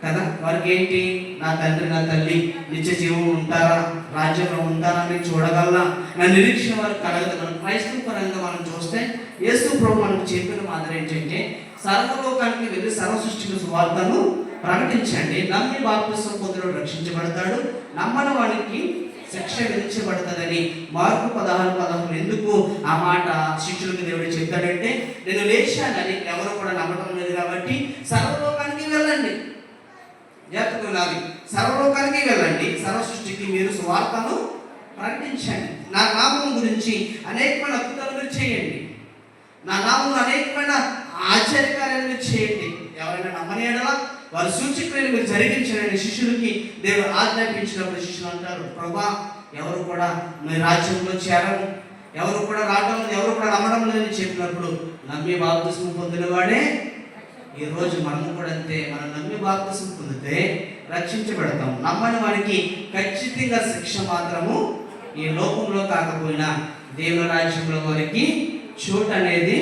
కదా, వారికి ఏంటి, నా తండ్రి నా తల్లి నిత్య జీవం ఉంటారా, రాజ్యంలో ఉంటారా అని చూడగలరా నా నిరీక్షణ వారికి కలగదు. మనం క్రైస్తవ పరంగా మనం చూస్తే యేసు ప్రభు మనకు చెప్పిన మాదిరి ఏంటంటే, సర్వలోకానికి వెళ్ళి సర్వ సృష్టికి సువార్తను ప్రకటించండి. నమ్మి బాప్తిసం పొందినవాడు రక్షించబడతాడు, నమ్మని వానికి శిక్ష విధించబడుతుందని మార్కు 16:11. ఎందుకు ఆ మాట శిష్యులకు దేవుడు చెప్తాడంటే, నేను లేచానని ఎవరు కూడా నమ్మటం లేదు కాబట్టి సర్వలోకానికి వెళ్ళండి, జాగ్రత్తగా సర్వలోకానికి వెళ్ళండి, సర్వ సృష్టికి మీరు సువార్తను ప్రకటించండి. నా నామం గురించి అనేకమైన అద్భుతాలు మీరు చేయండి, నా నామం అనేకమైన ఆశ్చర్యకార్యాలు మీరు చేయండి. ఎవరైనా నమ్మని ఎడల వారు సూచక్రియలు మీరు జరిగించండి. శిష్యులకి దేవుడు ఆజ్ఞాపించినప్పుడు శిష్యులు అంటారు, ప్రభా ఎవరు కూడా మీ రాజ్యంలో చేరరు, ఎవరు కూడా రావడం లేదు, ఎవరు కూడా నమ్మడం లేదని చెప్పినప్పుడు నమ్మి బాప్తిస్మం పొందిన వాడే. ఈరోజు మనము కూడా అంతే, మనం నమ్మి బాప్తిస్మం పొందితే రక్షించబడతాం. నమ్మని వారికి ఖచ్చితంగా శిక్ష మాత్రము ఈ లోకంలో కాకపోయినా దేవుని రాజ్యంలో వారికి చోటు అనేది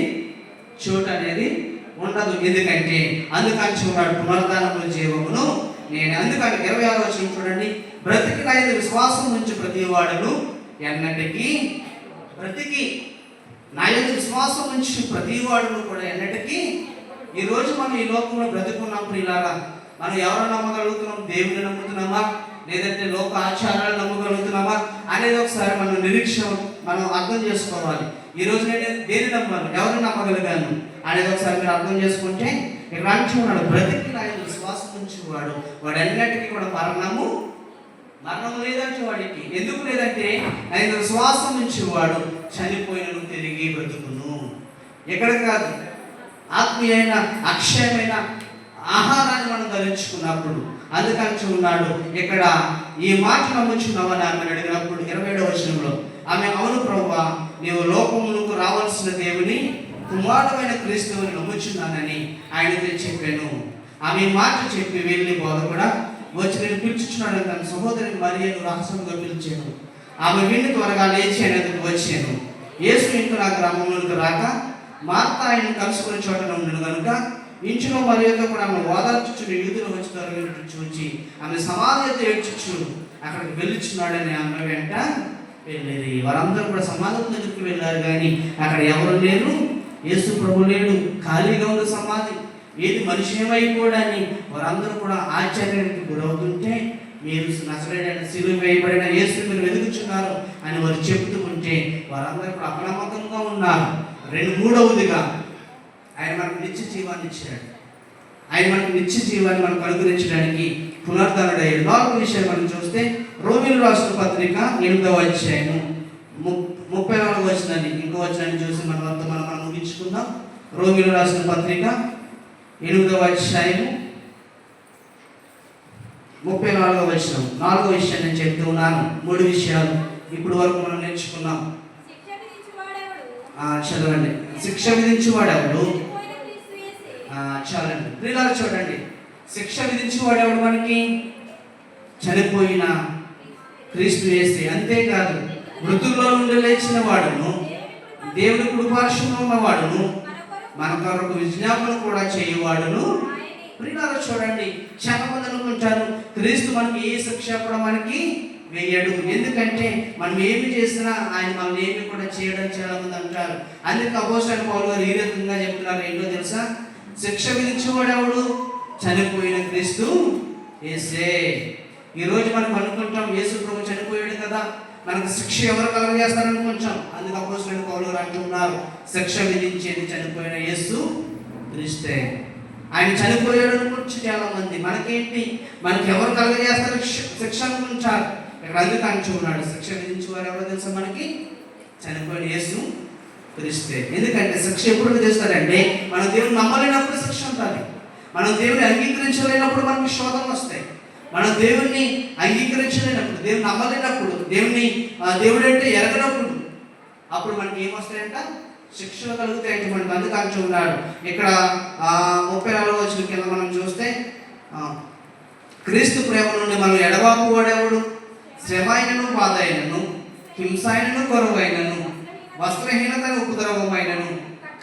ఉండదు. ఎందుకంటే అందుకని చూడాడు పునరుద్ధానముల జీవమును నేను. అందుకని 26వ వచనం చూడండి, బ్రతికి నా యందు విశ్వాసం నుంచి ప్రతి వాడును ఎన్నటికీ బ్రతికి, నా యందు విశ్వాసం నుంచి ప్రతి వాడును కూడా ఎన్నటికీ. ఈరోజు మనం ఈ లోకంలో బ్రతుకున్నాం ప్రియులారా. మనం ఎవరు నమ్మగలుగుతున్నాం? దేవుని నమ్ముతున్నామా, లేదంటే లోక ఆచారాలు నమ్మగలుగుతున్నామా అనేది ఒకసారి మనం నిరీక్షణ మనం అర్థం చేసుకోవాలి. ఈరోజు నేను దేని నమ్మాను, ఎవరిని నమ్మగలిగాను అనేది ఒకసారి మీరు అర్థం చేసుకుంటే, ఇక్కడ అంటున్నాడు బ్రతికి నా యందు విశ్వాసం నుంచి వాడు అన్నిటికీ కూడా మరణము లేదంటే వాడికి. ఎందుకు లేదంటే నా యందు విశ్వాసం నుంచి వాడు చనిపోయినను తిరిగి బ్రతుకును. ఎక్కడ కాదు, ఆత్మీయమైన అక్షయమైన ఆహారాన్ని మనం ధరించుకున్నప్పుడు. అందుకని ఉన్నాడు ఇక్కడ ఈ మాట నమ్ముచున్నావని ఆమె అడిగినప్పుడు 27వ వచనంలో ఆమె, అవును ప్రభువా, నీవు లోకమునకు రావాల్సిన దేవుని కుమారుడైన క్రీస్తువుని నమ్ముచున్నానని ఆయనతో చెప్పాను. ఆమె మాట చెప్పి వెళ్ళి బోధ కూడా వచ్చి నేను పిలుచుచున్నాను తన సహోదరి మరియను రహస్యంగా పిలిచాను. ఆమె విని త్వరగా లేచి ఆయనకు వచ్చాను. యేసు ఇంట్లో నా గ్రామంలోకి రాక మార్త ఆయన కలుసుకునే చోట ఉండను కనుక ఇంచులో మరియతో కూడా ఆమె ఓదార్చుచుని యూదులు వచ్చి తొలగినట్టు చూచి ఆమె సమాధితో ఏడ్చుచు అక్కడికి వెళ్ళుచున్నాడని ఆమె వెంట వెళ్ళేది. వారందరూ కూడా సమాధుల దగ్గరికి వెళ్ళారు, కానీ అక్కడ ఎవరు లేరు, యేసు ప్రభు లేడు, ఖాళీగా ఉన్న సమాధి. ఏది మనిషి ఏమైపోడని వారందరూ కూడా ఆశ్చర్యానికి గురవుతుంటే, మీరు నజరేయుడైన సిలువ వేయబడిన యేసు మీరు వెతుకుచున్నారు అని వారు చెబుతూ ఉంటే వారందరూ కూడా అప్రమత్తంగా ఉన్నారు. 3వదిగా ఆయన మనకు నిత్య జీవాన్ని ఇచ్చాడు. ఆయన మనకు నిత్య జీవాన్ని మనకు అనుగ్రహించడానికి పునరుద్ధరణుడయ్యాడు. 4వ విషయం మనం చూస్తే రోమీయులకు రాసిన పత్రిక 8వ అధ్యాయము 34వ వచనాన్ని ఇంకో వచనాన్ని చూసి మనం ముగించుకుందాం. రోమీయులకు రాసిన పత్రిక 8వ అధ్యాయము 34వ వచనం. 4వ విషయం నేను చెప్తూ ఉన్నాను. 3 విషయాలు ఇప్పుడు వరకు మనం నేర్చుకున్నాం. శిక్ష విధించేవాడు ఎవడు? చాలండి ప్రియులారా, చూడండి శిక్ష విధించేవాడెవడు మనకి? చనిపోయిన క్రీస్తు యేసే. అంతేకాదు మృతుల్లో నుండి లేచిన వాడును, దేవుని కుడిపార్శ్వమున ఉన్నవాడును, మన కొరకు విజ్ఞాపన కూడా చేయవాడును. ప్రియులారా చూడండి, చాలా మంది అనుకుంటారు క్రీస్తు మనకి ఏ శిక్ష కూడా మనకి వేయడు, ఎందుకంటే మనం ఏమి చేసినా ఆయన మనం ఏమి కూడా చేయడం చాలా మంది అంటారు. అందుకే అపోస్తలుడైన పౌలు గారు ఈ రకంగా చెప్తున్నారు. ఏంటో తెలుసా? శిక్ష విధించేవాడెవడు? చనిపోయిన క్రీస్తు యేసే. ఈరోజు మనం అనుకుంటాం యేసు ప్రభు చనిపోయాడు కదా, మనకు శిక్ష ఎవరు కలుగజేస్తారనుకుంటాం. అందుకే అపోస్తలుడైన పౌలు గారు అంటున్నారు, శిక్ష విధించేది చనిపోయిన యేసు క్రీస్తే. ఆయన చనిపోయాడు అనుకుంటు చాలా మంది. మనకేంటి, మనకి ఎవరు కలుగజేస్తారు శిక్ష అనుకుంటారు. ఇక్కడ అందుకు అంటున్నాడు, శిక్ష విధించేవారు ఎవరో తెలుసా మనకి? చనిపోయిన యేసు క్రీస్తే. ఎందుకంటే శిక్ష ఎప్పుడు విధిస్తాడంటే మనం దేవుని నమ్మలేనప్పుడు శిక్ష ఉంటుంది. మనం దేవుని అంగీకరించలేనప్పుడు మనకి శోధనలు వస్తాయి. మనం దేవుణ్ణి అంగీకరించలేనప్పుడు, దేవుని నమ్మలేనప్పుడు, దేవుడు అంటే ఎరగనప్పుడు అప్పుడు మనకి ఏమొస్తాయంట? శిక్షలు కలుగుతాయంటే మనకు అందుకు అంటున్నాడు. ఇక్కడ 34వ వచనం కింద మనం చూస్తే, క్రీస్తు ప్రేమ నుండి మనం ఎడబాపు వాడెవడు? శ్రమ అయినను, బాధ అయినను, హింస అయినను, కొరవైనను, వస్త్రహీనతను, ఉపద్రవమైనను,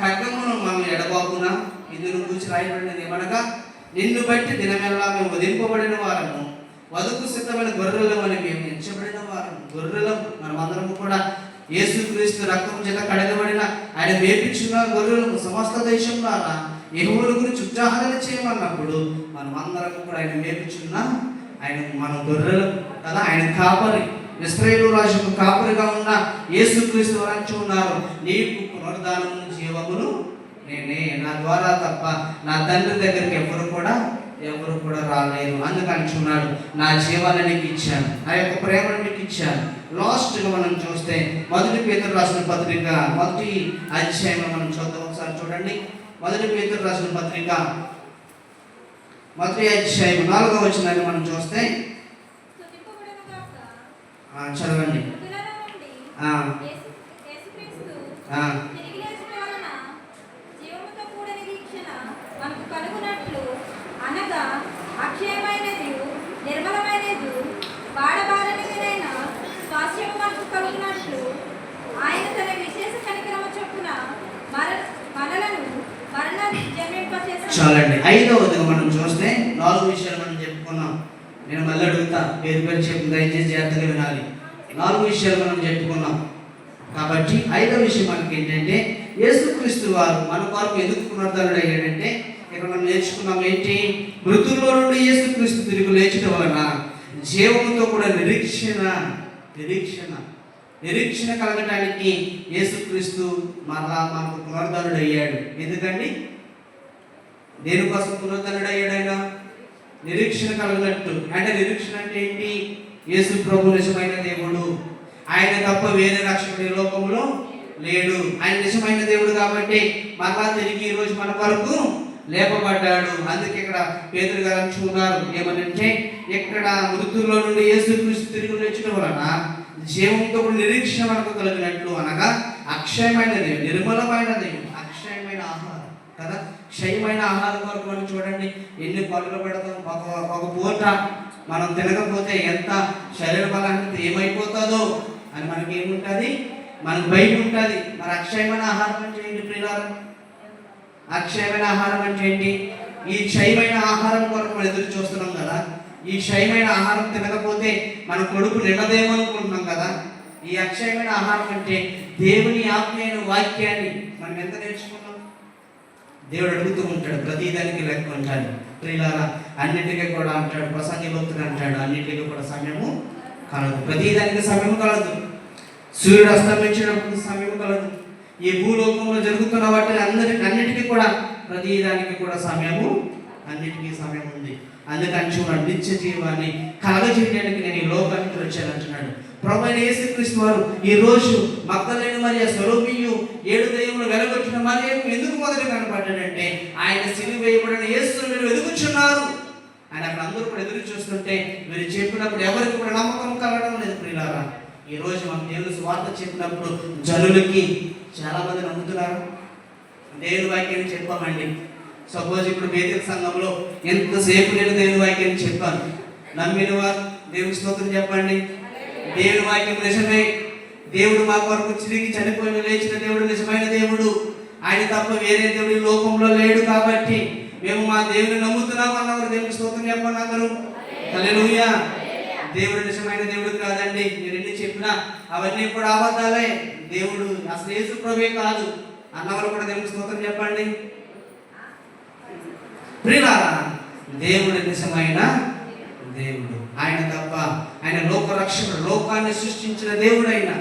ఖడ్గమును మనం ఎడబాపున. ఇందును గురించి రాయబడినది ఏమనగా, నిన్ను బట్టి దినమెల్లా మేము వధింపబడిన వారము, వధుకు సిద్ధమైన గొర్రెలమని మేము ఎంచబడిన వారము. గొర్రెలం మనమందరము కూడా యేసుక్రీస్తు రక్తం చేత కడగబడిన ఆయన వేపించిన గొర్రెలకు సమస్త దేశంలో యెహోవా గురించి ఉత్సాహాలు చేయమన్నప్పుడు మనమందరం కూడా ఆయన వేపించున్న ఆయన మన గొర్రెలు కదా, ఆయన కాపరి. ఇశ్రాయేలు రాజుకు కాపరిగా ఉన్న యేసుక్రీస్తు వారు ఉన్నారు, నీకు పునరుద్ధానము జీవమును నేనే, నా ద్వారా తప్ప నా తండ్రి దగ్గరికి ఎవరు కూడా రాలేరు. అందుకని చూన్నాడు, నా జీవాన్ని నీకు ఇచ్చాను, నా యొక్క ప్రేమను నీకు ఇచ్చాను. లాస్ట్గా మనం చూస్తే 1 పేతురు రాసిన పత్రిక 1వ అధ్యాయం మనం చూద్దాం. ఒకసారి చూడండి, 1 పేతురు రాసిన పత్రిక 1వ అధ్యాయం 4వ వచనాన్ని మనం చూస్తే, చదవండి. అనగా అక్షయమైనది, నిర్మలమైనది, వాడబారనిదైన స్వాస్థ్యము మనకు కలుగునట్లు ఆయన తన విశేష కనికరము చొప్పున మనలను మరణ జన్మింపచేశాడు. చాలండి. 5వదిగా మనం చూస్తే 4 విషయాలు మనం చెప్పుకున్నాం. నేను మళ్ళీ అడుగుతా, పేరు చెప్పి దయచేసి జాగ్రత్తగా వినాలి. 4 విషయాలు మనం చెప్పుకున్నాం కాబట్టి 5వ విషయం మనకి ఏంటంటే, యేసుక్రీస్తు వారు మన కొరకు ఎందుకు పునరుద్ధరణుడు అయ్యాడంటే, ఇక్కడ మనం నేర్చుకున్నాం ఏంటి? మృతుల్లో నుండి యేసుక్రీస్తు తిరిగి లేచడం వలన జీవముతో కూడా నిరీక్షణ కలగటానికి యేసుక్రీస్తు మరలా మనకు పునరుద్ధరణుడు అయ్యాడు. ఎందుకండి? దేనికోసం పునరుద్ధరణుడు అయ్యాడు? ఆయన నిరీక్షణ కలగనట్టు. అంటే నిరీక్షణ అంటే ఏంటి? యేసు ప్రభు నిజమైన దేవుడు, ఆయన తప్ప వేరే రక్షకుడు ఈ లోకంలో లేడు. ఆయన నిజమైన దేవుడు కాబట్టి మరలా తిరిగి ఈరోజు మన కొరకు లేపబడ్డాడు. అందుకే ఇక్కడ పేతురు గారు అంటున్నారు ఏమనంటే, ఇక్కడ మృతుల్లో నుండి యేసుక్రీస్తు తిరిగి లేచడం వలన జీవంతో నిరీక్షణ మనకు కలిగినట్లు, అనగా అక్షయమైనది, నిర్మలమైనది, అక్షయమైన ఆహారం కదా. క్షయమైన ఆహారం కొరకు మనం చూడండి ఎన్ని పనులు పెడతాం. ఒక పూట మనం తినకపోతే ఎంత శరీర బలానికి ఏమైపోతుందో అని మనకి ఏముంటుంది, మనకు భయం ఉంటుంది. మరి అక్షయమైన ఆహారం అంటే ఏంటి ప్రియులారా? అక్షయమైన ఆహారం అంటే ఏంటి? ఈ క్షయమైన ఆహారం కొరకు మనం ఎదురు చూస్తున్నాం కదా. ఈ క్షయమైన ఆహారం తినకపోతే మన కొడుకు నిన్నదేమనుకుంటున్నాం కదా. ఈ అక్షయమైన ఆహారం అంటే దేవుని ఆత్మీయ వాక్యాన్ని మనం ఎంత నేర్చుకున్నాం. దేవుడు అడుగుతూ ఉంటాడు, ప్రతిదానికి లెక్క ఉంటాడు ప్రియులారా. అన్నిటికీ కూడా అంటాడు, ప్రసంగి భక్తుడు అంటాడు, అన్నిటికీ కూడా సమయము కలదు, ప్రతిదానికి సమయం కలదు. సూర్యుడు అస్తమించినప్పుడు సమయం కలదు. ఈ భూలోకంలో జరుగుతున్న వాటి అన్నిటికీ కూడా ప్రతిదానికి కూడా సమయము, అన్నిటికీ సమయం ఉంది. అందుకని చూడండి, నిత్య జీవాన్ని కలగజేయడానికి నేను ఈ లోకానికి వచ్చాను అంటున్నాడు ప్రభువైన యేసుక్రీస్తు వారు. ఈ రోజు మగ్దలేని మరియ, స్వరూపియు, 7 దయ్యములు వెలగొట్టిన మరియ ఎందుకు మొదలు కనపడ్డాడంటే, ఆయన సిలువ వేయబడిన యేసును మీరు వెతుకుచున్నారు. ఆయన అక్కడ అందరూ కూడా ఎదురు చూస్తుంటే మీరు చెప్పినప్పుడు ఎవరికి కూడా నమ్మకం కలగడం లేదు ప్రియులారా. ఈ రోజు మనం దేవుని స్వార్థ చెప్పినప్పుడు జనులకి చాలా మంది నమ్ముతున్నారు. దేవుని వాక్యాన్ని చెప్పామండి, సపోజ్ ఇప్పుడు బేతల సంఘంలో ఎంతసేపు నేను దేవుని వాక్యం చెప్పాను, నమ్మిన వారు దేవుని స్తోత్రం చెప్పండి. దేవుని వాక్యం నిజమే, దేవుడు మా కొరకు తిరిగి చనిపోయిన లేచిన దేవుడు నిజమైన దేవుడు, ఆయన తప్ప వేరే దేవుడు ఈ లోకంలో లేడు. కాబట్టి మేము మా దేవుని నమ్ముతున్నాం అన్నవారు దేవుని స్తోత్రం చెప్పండి అందరూ. హల్లెలూయా. దేవుడు నిజమైన దేవుడు కాదండి, మీరు ఎన్ని చెప్పినా అవన్నీ కూడా అబద్ధాలే. దేవుడు అసలు యేసు ప్రభువే కాదు అన్నవారు కూడా దేవుని స్తోత్రం చెప్పండి. ప్రియులారా, దేవుడు నిజమైన దేవుడు, ఆయన తప్ప, ఆయన లోక రక్షకుడు, లోకాన్ని సృష్టించిన దేవుడైన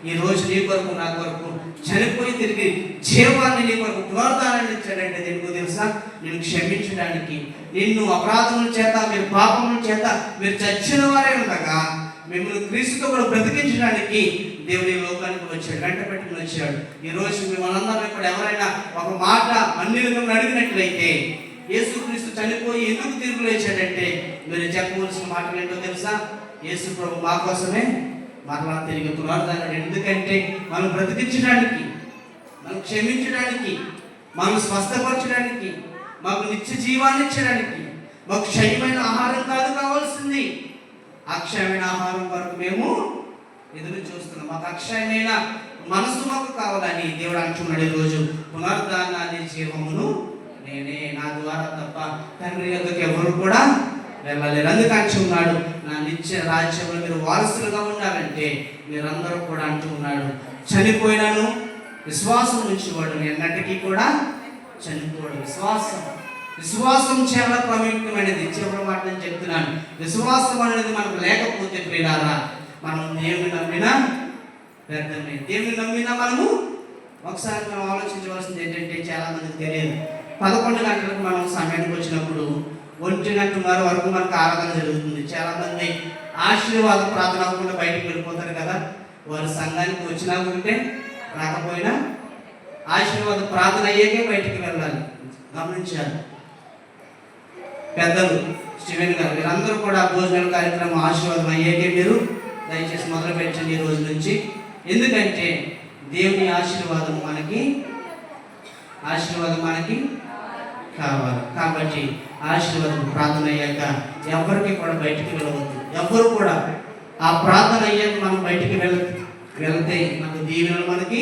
ఈ రోజు నీ కొరకు నా కొరకు చనిపోయి తిరిగి జీవాన్ని నీ కొరకు పునరుద్ధానాన్ని ఇచ్చాడంటే దేనికో తెలుసా? నేను క్షమించడానికి, నిన్ను అపరాధముల చేత, మీరు పాపముల చేత మీరు చచ్చిన వారే ఉండగా మిమ్మల్ని క్రీస్తుతో కూడా బ్రతికించడానికి దేవుని లోకానికి వచ్చాడు, వెంట పెట్టుకుని వచ్చాడు. ఈ రోజు మిమ్మల్ని ఇక్కడ ఎవరైనా ఒక మాట అన్నిలు మిమ్మల్ని అడిగినట్లయితే యేసుక్రీస్తు చనిపోయి ఎందుకు తిరిగి లేచాడంటే మీరు చెప్పవలసిన మాటలు ఏంటో తెలుసా? యేసు ప్రభు మా కోసమే మరలా తిరిగి పునరుద్ధానాడు. ఎందుకంటే మనం బ్రతికించడానికి, మనం క్షమించడానికి, మనం స్వస్థపరచడానికి, మాకు నిత్య జీవాన్ని ఇచ్చడానికి, మాకు క్షయమైన ఆహారం కాదు కావాల్సింది, అక్షయమైన ఆహారం వరకు మేము ఎదురు చూస్తున్నాం. మాకు అక్షయమైన మనసు మాకు కావాలని దేవుడు అంటున్నాడు. ఈరోజు పునరుద్ధానాన్ని జీవమును నేనే, నా ద్వారా తప్ప తండ్రి యొద్దకు ఎవరు కూడా వెళ్ళలేరు. అందుకు అంటున్నాడు, నా నిత్య రాజ్యంలో మీరు వారసులుగా ఉండాలంటే మీరందరూ కూడా అంటూ ఉన్నాడు, చనిపోయినాను విశ్వాసం ఉంచేవాడు ఎన్నటికీ కూడా చనిపోడు. విశ్వాసం చాలా ప్రాముఖ్యమైనది. చివరి మాట నేను చెప్తున్నాను, విశ్వాసం అనేది మనకు లేకపోతే ప్రియులారా మనం దేవుని నమ్మినా వ్యర్థమే. దేవుని నమ్మినా మనము ఒకసారి మనం ఆలోచించవలసింది ఏంటంటే, చాలా మందికి తెలియదు, 11 గంటలకు మనం సమయానికి వచ్చినప్పుడు 1 గంటన్నర వరకు మనకు ఆరాధన జరుగుతుంది. చాలా మంది ఆశీర్వాద ప్రార్థన అవ్వకుండా బయటకు వెళ్ళిపోతారు కదా. వారు సంఘానికి వచ్చినా ఉంటే రాకపోయినా ఆశీర్వాద ప్రార్థన అయ్యాకే బయటికి వెళ్ళాలి. గమనించాలి పెద్దలు, స్టీవెన్ గారు, మీరందరూ కూడా భోజనాల కార్యక్రమం ఆశీర్వాదం అయ్యాకే మీరు దయచేసి మొదలు పెట్టండి ఈ రోజు నుంచి. ఎందుకంటే దేవుని ఆశీర్వాదం మనకి కావాలి. కాబట్టి ఆశీర్వాదం ప్రార్థన అయ్యాక ఎవరికి కూడా బయటికి వెళ్ళవద్దు. ఎవరు కూడా ఆ ప్రార్థన అయ్యాక మనం బయటికి వెళ్తే మనకు దీవెనలు మనకి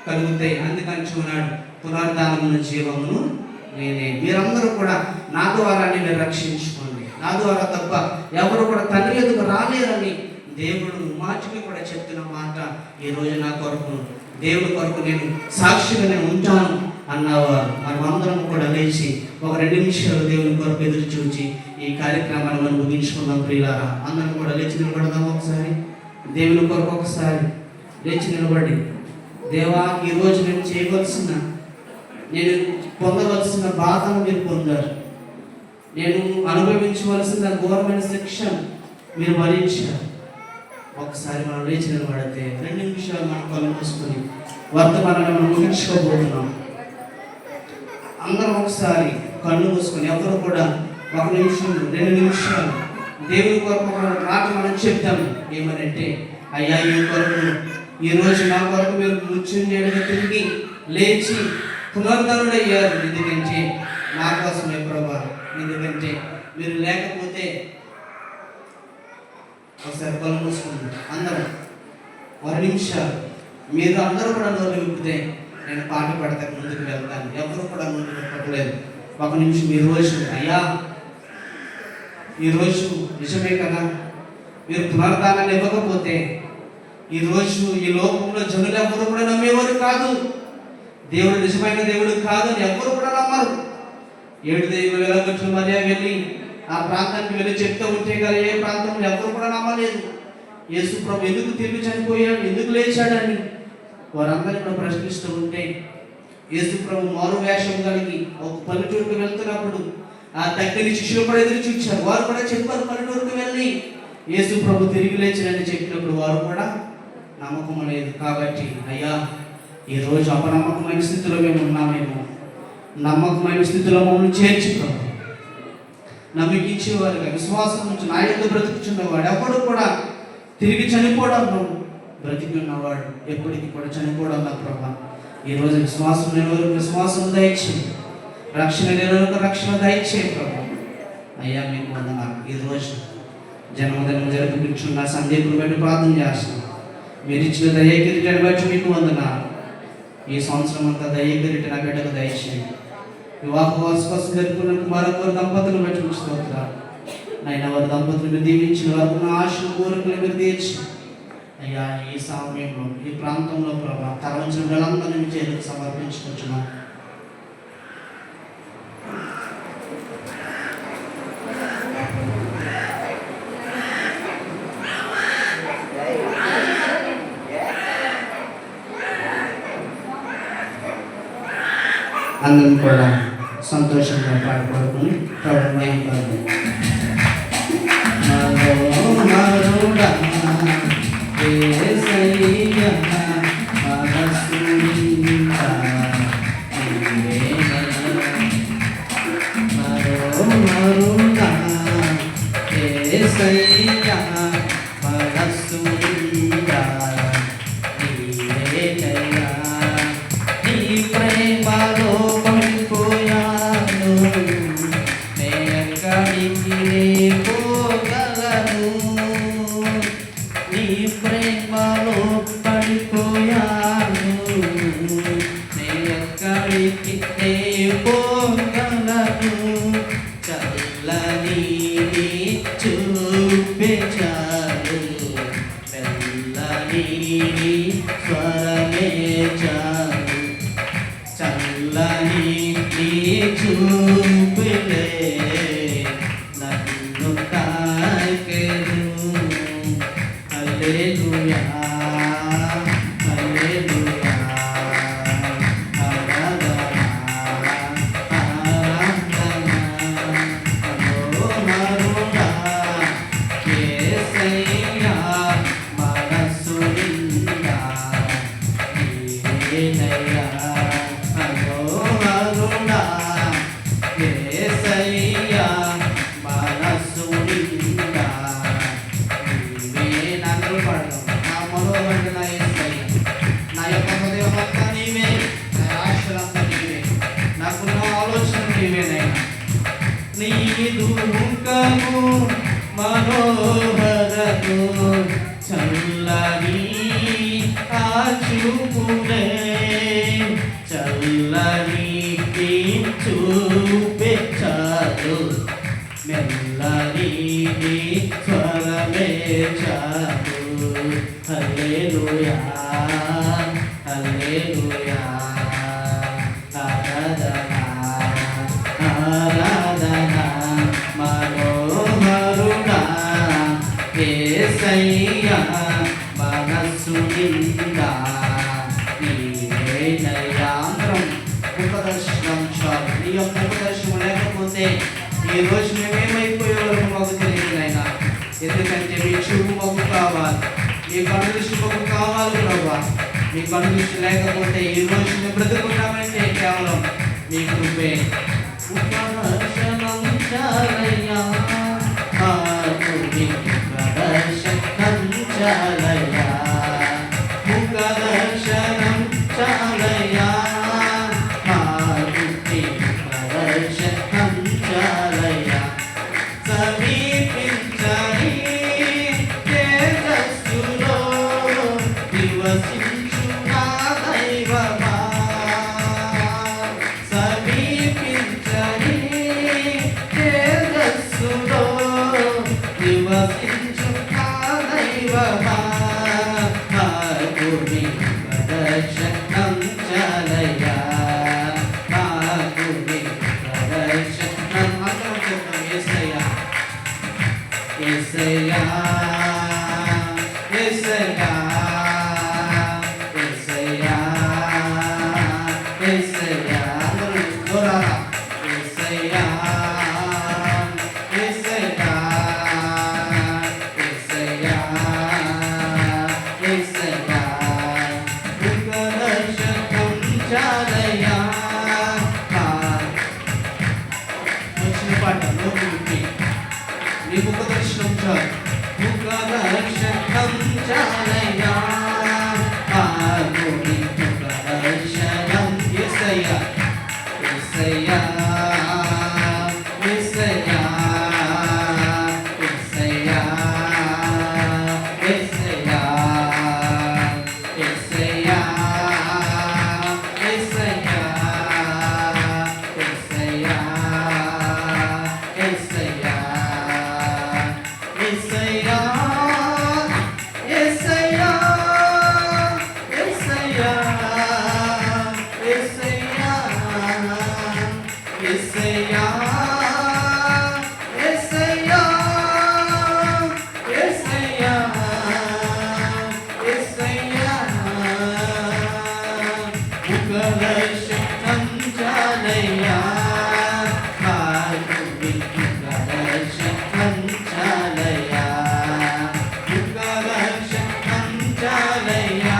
కలుగుతాయి. అందుకని చూన్నాడు, పునరుద్ధానమును జీవమును నేనే. మీరందరూ కూడా నా ద్వారానే మీరు రక్షించుకోండి, నా ద్వారా తప్ప ఎవరు కూడా తండ్రి ఎదుగు రాలేరని దేవుడు మాటకి కూడా చెప్తున్న మాట. ఈ రోజు నా కొరకు, దేవుడి కొరకు నేను సాక్షిగా నేను ఉంటాను అన్నవారు మనమందరం కూడా లేచి ఒక 2 నిమిషాలు దేవుని కొరకు ఎదురు చూచి ఈ కార్యక్రమాన్ని మనం ముగించుకుందాం. ప్రియులారా, అందరం కూడా లేచి నిలబడదాం. ఒకసారి దేవుని కొరకు ఒకసారి లేచి నిలబడి, దేవా ఈరోజు నేను చేయవలసిన, నేను పొందవలసిన బాధను మీరు పొందారు, నేను అనుభవించవలసిన ఘోరమైన శిక్ష మీరు భరించారు. ఒకసారి మనం లేచి నిలబడితే 2 నిమిషాలు మనం కళ్ళు మూసుకొని వర్తమానాన్ని మనం ముగించుకోబోతున్నాం. అందరం ఒకసారి కళ్ళు మూసుకొని ఎవరు కూడా 1 నిమిషం 2 నిమిషాలు దేవుని కొరకు ఒక మాట మనం చెప్తాము. ఏమనంటే, అయ్యా ఈ కొరకు ఈరోజు నా కొరకు మీరు మృత్యుంజయుడిగా తిరిగి లేచి పునరుద్ధరుడయ్యారు. ఎందుకంటే నా కోసమే ప్రభా, ఎందుకంటే మీరు లేకపోతే. ఒకసారి కళ్ళు మూసుకుంది అందరం 1 నిమిషాలు. మీరు అందరూ కూడా నోరు విప్పితే నేను పాట పడతాను, ముందుకు వెళ్తాను. ఎవరు కూడా ముందుకు పట్టలేదు. 1 నిమిషం. ఈరోజు అయ్యా ఈరోజు నిజమే కదా, మీరు పునరుద్ధానాన్ని ఇవ్వకపోతే ఈరోజు ఈ లోకంలో జనులు ఎవరు కూడా నమ్మేవారు కాదు. దేవుడు నిజమైన దేవుడు కాదు అని ఎవరు కూడా నమ్మరు. 7 దైవ వెలగొచ్చిన మరియా వెళ్ళి ఆ ప్రాంతానికి వెళ్ళి చెప్తూ ఉంటే కదా ఏ ప్రాంతంలో ఎవరు కూడా నమ్మలేదు. యేసు ప్రభు ఎందుకు తిరిగి చనిపోయాడు, ఎందుకు లేచాడని వారందరూ కూడా ప్రశ్నిస్తూ ఉంటే, యేసు ప్రభు మారు వేషం కలిగి ఒక పల్లెటూరుకు వెళ్తున్నప్పుడు ఆ దగ్గర శిష్యులు కూడా ఎదురు చూచారు. వారు కూడా చెప్పారు, పల్లెటూరుకు వెళ్ళి యేసు ప్రభు తిరిగి లేచాడని చెప్పినప్పుడు వారు కూడా నమ్మకం లేదు. కాబట్టి అయ్యా ఈరోజు అపనమ్మకమైన స్థితిలో మేము ఉన్నామేమో, నమ్మకమైన స్థితిలో మమ్మల్ని చేర్చుకో. నమ్మికించేవారుగా విశ్వాసం నుంచి నా యొక్క బ్రతుకుచున్నవాడు ఎవడు కూడా తిరిగి చనిపోవడం, బ్రతికి ఉన్నవాడు ఎప్పటికీ కూడా చనిపోవడం నా ప్రభా. ఈరోజు విశ్వాసం లేనివారు విశ్వాసం దయచేయండి, రక్షణ లేని రక్షణ దయచే ప్రభు. అయ్యా మీకు వందనాలు. ఈరోజు జన్మదినం జరుపుకుంటున్న సందీపులు బట్టి ప్రార్థన చేస్తున్నాం. మీరు ఇచ్చిన దయకిరీటాన్ని బట్టి మీకు వందనాలు. ఈ సంవత్సరం అంతా దయకిరీట నా బిడ్డకు దయచేయండి. వివాహ వార్షికోత్సవం జరుపుకున్న మరొకరు దంపతులు బట్టి మీకు స్తోత్రాలు. నాయన వారి దంపతులు మీరు దీవించిన వారికి నా ఆశలు కోరికలు మీరు తీర్చి అయ్యా ఈ సమయంలో ఈ ప్రాంతంలో ప్రభావ తరలించిన బిడ్డలందరినీ మీ చేతులకు సమర్పించుకుంటున్నాం. అందరం కూడా సంతోషంగా పాడుకోవడం ప్రారంభమైపోయింది. ఈ రోజు మేమేమైపోయేవారు మాకు తెలియదు నాయన. ఎందుకంటే మీ చూపు మాకు కావాలి, మీ కన్ను దృష్టి మాకు కావాలి ప్రభా. మీ కన్ను దృష్టి లేకపోతే ఈ రోజు మేము బ్రతుకున్నామంటే కేవలం మీ కృపే. Say దర్శనంచాలయ్యా దర్శనంచాలయ్యా దర్శనంచాలయ్యా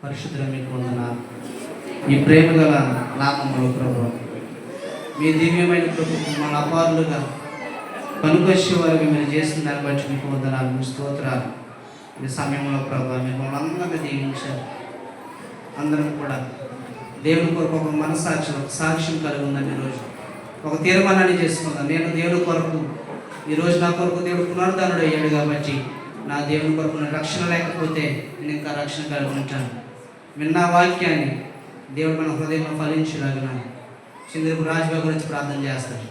పరిశుద్ధుల మీకు వందనాలు. ఈ ప్రేమ గల నామములో ప్రభు మీ దివ్యమైన ప్రభుత్వం మన అపారులుగా పనుకొచ్చే వారికి మీరు చేసిన దాన్ని బట్టి మీకు వందనాలు, మీ స్తోత్రాలు. ఈ సమయంలో ప్రభు మీరు మనందరినీ దీవించారు. అందరం కూడా దేవుని కొరకు ఒక మనసాక్షి సాక్ష్యం కలిగి ఉందని ఈరోజు ఒక తీర్మానాన్ని చేసుకుందాం. నేను దేవుని కొరకు ఈరోజు నా కొరకు దేవుడు పునరుద్ధరణుడు అయ్యాడు కాబట్టి నా దేవుని కొరకు రక్షణ లేకపోతే నేను ఇంకా రక్షణ కలిగి ఉంటాను. విన్న వాక్యాన్ని దేవుడు మన హృదయంలో ఫలించలాగిన చంద్రపు రాజుబాబు గురించి ప్రార్థన చేస్తారు.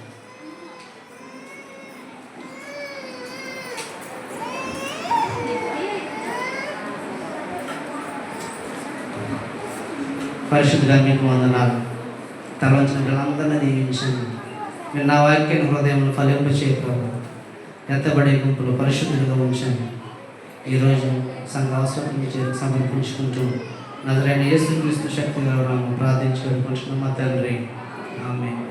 పరిశుద్ధుడా మీకు వందనాలు. తలవంచిన పిల్లలందరినీ దీవించండి. విన్న వాక్యాన్ని హృదయంలో ఫలింపచేయకూడదు. ఎత్తబడే గుంపులు పరిశుద్ధులుగా ఉంచండి. ఈరోజు సంఘ అవసరం సమర్పించుకుంటూ నజరైన యేసుక్రీస్తు శక్తి గలవాము ప్రార్థించి వేడుకుంటున్నాం మా తండ్రి. ఆమేన్.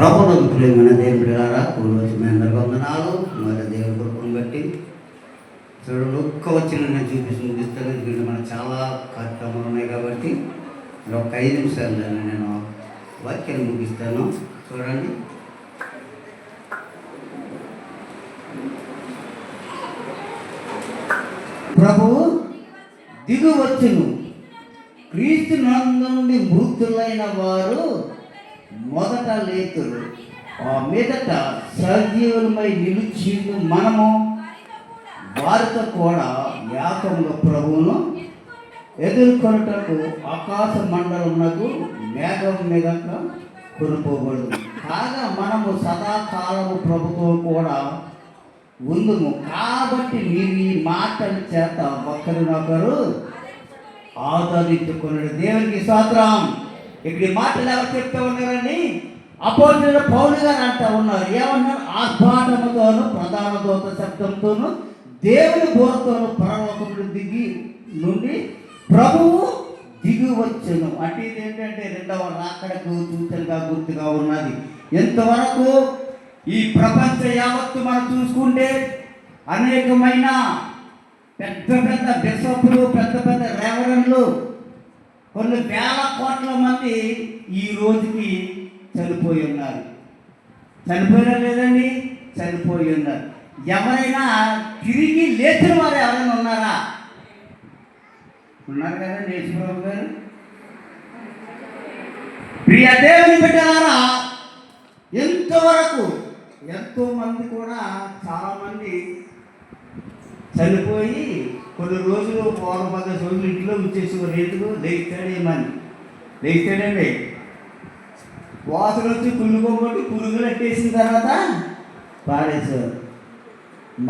ప్రభువుకు ప్రియమైన దేవుని బిడ్డలారా, రోజు మీ అందరికీ వందనాలు. మరి దేవుని కృపను బట్టి చూడండి ఒక్క వచ్చిన నేను ముగిస్తాను. ఎందుకంటే మనకు చాలా కార్యక్రమాలు ఉన్నాయి కాబట్టి ఒక 5 నిమిషాలు నేను వాక్యాన్ని ముగిస్తాను. చూడండి, ప్రభువు దిగువచ్చును, క్రీస్తు నందుండి మృతులైన వారు మొదట లేతురు, ఆ మీదట సజీవులమై నిలిచి మనము వారితో కూడా యాకంలో ప్రభువును ఎదుర్కొనుటకు ఆకాశ మండలమునకు మేఘం మీదక కొనుకోబడు. కాగా మనము సదాకాలము ప్రభుతో కూడా ఉందుము. కాబట్టి మీరు ఈ మాటల చేత ఒకరినొకరు ఆదరించుకున్నాడు. దేవునికి స్తోత్రం. ఇక్కడ ఈ మాటలు ఎవరు చెప్తూ ఉన్నారండి? అపోస్తలుడైన పౌలు గారు అంటూ ఉన్నారు. ఏమన్నారు? ఆర్భాటముతోను ప్రధాన దూత శబ్దంతోను దేవుని బోరతోను పరలోకములు దిగి నుండి ప్రభువు దిగి వచ్చును. అంటే ఇది ఏంటంటే రెండవ రాకడకు సూచనగా గుర్తుగా ఉన్నది. ఎంతవరకు ఈ ప్రపంచ యావత్తు మనం చూసుకుంటే అనేకమైన పెద్ద పెద్ద బిషపులు, పెద్ద పెద్ద రెవరెండ్లు, కొన్ని వేల కోట్ల మంది ఈ రోజుకి చనిపోయి ఉన్నారు. చనిపోయినా లేదండి, చనిపోయి ఉన్నారు. ఎవరైనా తిరిగి లేచిన వారు ఎవరైనా ఉన్నారా? ఉన్నారు కదండి యేసుప్రభు గారు. ప్రియ దేవుని బిడ్డలారా, ఎంతవరకు ఎంతోమంది కూడా చాలామంది చనిపోయి కొన్ని రోజులు 10 రోజులు ఇంట్లో వచ్చేసి రేతులు లేస్తాడండి. వాసన వచ్చి కుళ్ళుకోబట్టి పురుగులు అట్టేసిన తర్వాత పాడేశారు.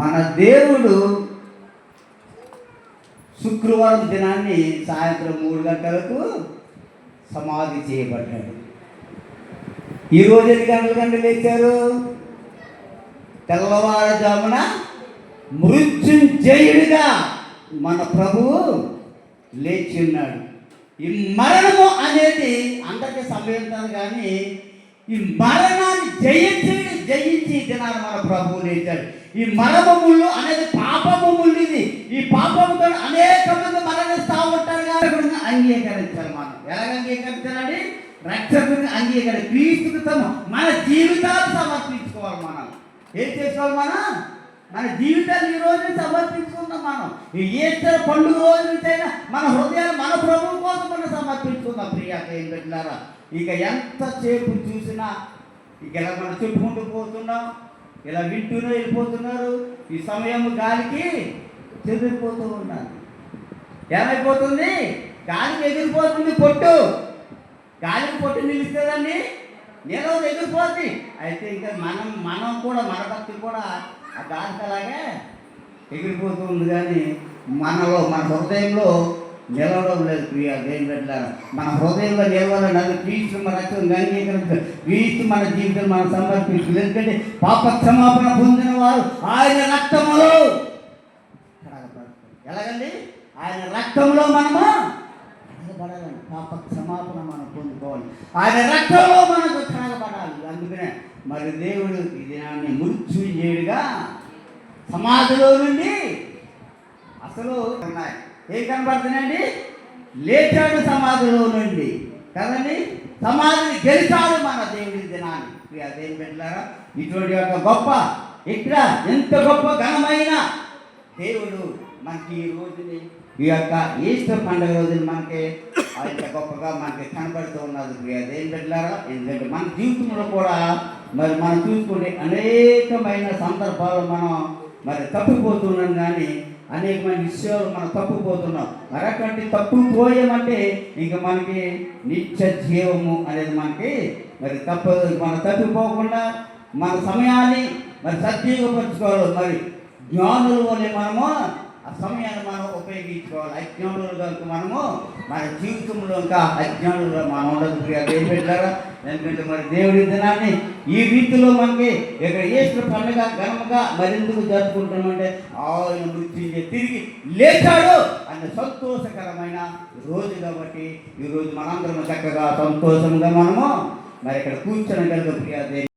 మన దేవుడు శుక్రవారం దినాన్ని సాయంత్రం 3 గంటలకు సమాధి చేయబడ్డాడు. ఈరోజు ఎన్ని గంటలు లేచారు? తెల్లవారుజామున మృత్యుంజయుడిగా మన ప్రభువు లేచి ఉన్నాడు. ఈ మరణము అనేది అందరికీ సంభవించాలి, కానీ ఈ మరణాన్ని జయించి దినాన్ని మన ప్రభువు లేచాడు. ఈ మరణములు అనేది పాపములు. ఇది ఈ పాపముతో అనేక మంది మరణిస్తూ ఉంటారు. కానీ అంగీకరించాలి. మనం ఎలాగ అంగీకరించాలండి? రక్షకుని అంగీకరి క్రీస్తుకు మన జీవితాలు సమర్పించుకోవాలి. మనం ఏం చేసుకోవాలి? మన జీవితాన్ని ఈ రోజు సమర్పించుకుందాం. మనం ఈ ఈస్టర్ పండుగ రోజు నుంచైనా మన హృదయాలు మన ప్రభువు కోసం మనం సమర్పించుకుందాం. ప్రియా ఏం పెట్టారా, ఇక ఎంతసేపు చూసినా ఇక ఇలా మనం చెప్పుకుంటూ పోతున్నాం, ఇలా వింటూనే వెళ్ళిపోతున్నారు. ఈ సమయం గాలికి చెదిరిపోతూ ఉన్నారు. ఏమైపోతుంది? గాలికి ఎగిరిపోతుంది పొట్టు. గాలికి పొట్టు నిలుస్తుందండి, నిలవదు, ఎగిరిపోతుంది. అయితే ఇంకా మనం కూడా మన భక్తి కూడా ఆ గాలికి అలాగే ఎగిరిపోతూ ఉంది. కానీ మనలో మన హృదయంలో నిలవడం లేదు. ప్రియ దేవుని బిడ్డలారా, మన హృదయంలో నిలవాలని అది క్రీస్తు మన రక్షణ అంగీకరించారు. క్రీస్తు మన జీవితం మనం సమర్పించారు. ఎందుకంటే పాప క్షమాపణ పొందిన వారు ఆయన రక్తములో ఎలాగండి? ఆయన రక్తంలో మనము కడగబడాలండి. పాప క్షమాపణ మనం పొందుకోవాలి. ఆయన రక్తంలో మనకు కడగబడాలి. అందుకనే మరి దేవుడు ఈ దినాన్ని మృత్యుంజయుడిగా సమాధిలో నుండి అసలు ఉన్నాయి. ఏం కనబడుతున్నాయండి? లేచాడు సమాధిలో నుండి కదండి. సమాధిని గెలిచాడు మన దేవుడి దినాన్ని. దేవుని బిడ్డలారా, ఇటువంటి యొక్క గొప్ప ఇక్కడ ఎంత గొప్ప ఘనమైన దేవుడు మనకి ఈ రోజుని ఈ యొక్క ఈస్టర్ పండుగ రోజుని మనకి అంత గొప్పగా మనకి కనబడుతూ ఉన్నది. దేవుని బిడ్డలారా, ఎందుకంటే మన జీవితంలో కూడా మరి మనం చూసుకుంటే అనేకమైన సందర్భాలు మనం మరి తప్పిపోతున్నాం. కానీ అనేకమైన విషయాలు మనం తప్పుపోతున్నాం. మరి అటువంటి తప్పుపోయామంటే ఇంక మనకి నిత్య జీవము అనేది మనకి మరి తప్పదు. మనం తప్పిపోకుండా మన సమయాన్ని మరి సద్వినియోగపరచుకోవాలి. మరి జ్ఞానుల వల్ల మనము ఆ సమయాన్ని మనం ఉపయోగించుకోవాలి. అజ్ఞానులు కనుక మనము మన జీవితంలో ఇంకా అజ్ఞానులుగా మనం ఉండదు. ఏం పెట్టారా? ఎందుకంటే మరి దేవుడి దినాన్ని ఈ రీతిలో మనకి ఇక్కడ ఈస్టర్ పండుగ ఘనముగా మరిందుకు జరుపుకుంటామంటే ఆయన మృత్యుంజయ తిరిగి లేచాడు అనే సంతోషకరమైన రోజు. కాబట్టి ఈరోజు మనందరం చక్కగా సంతోషంగా మనము మరి ఇక్కడ కూర్చొని కనుక ప్రియా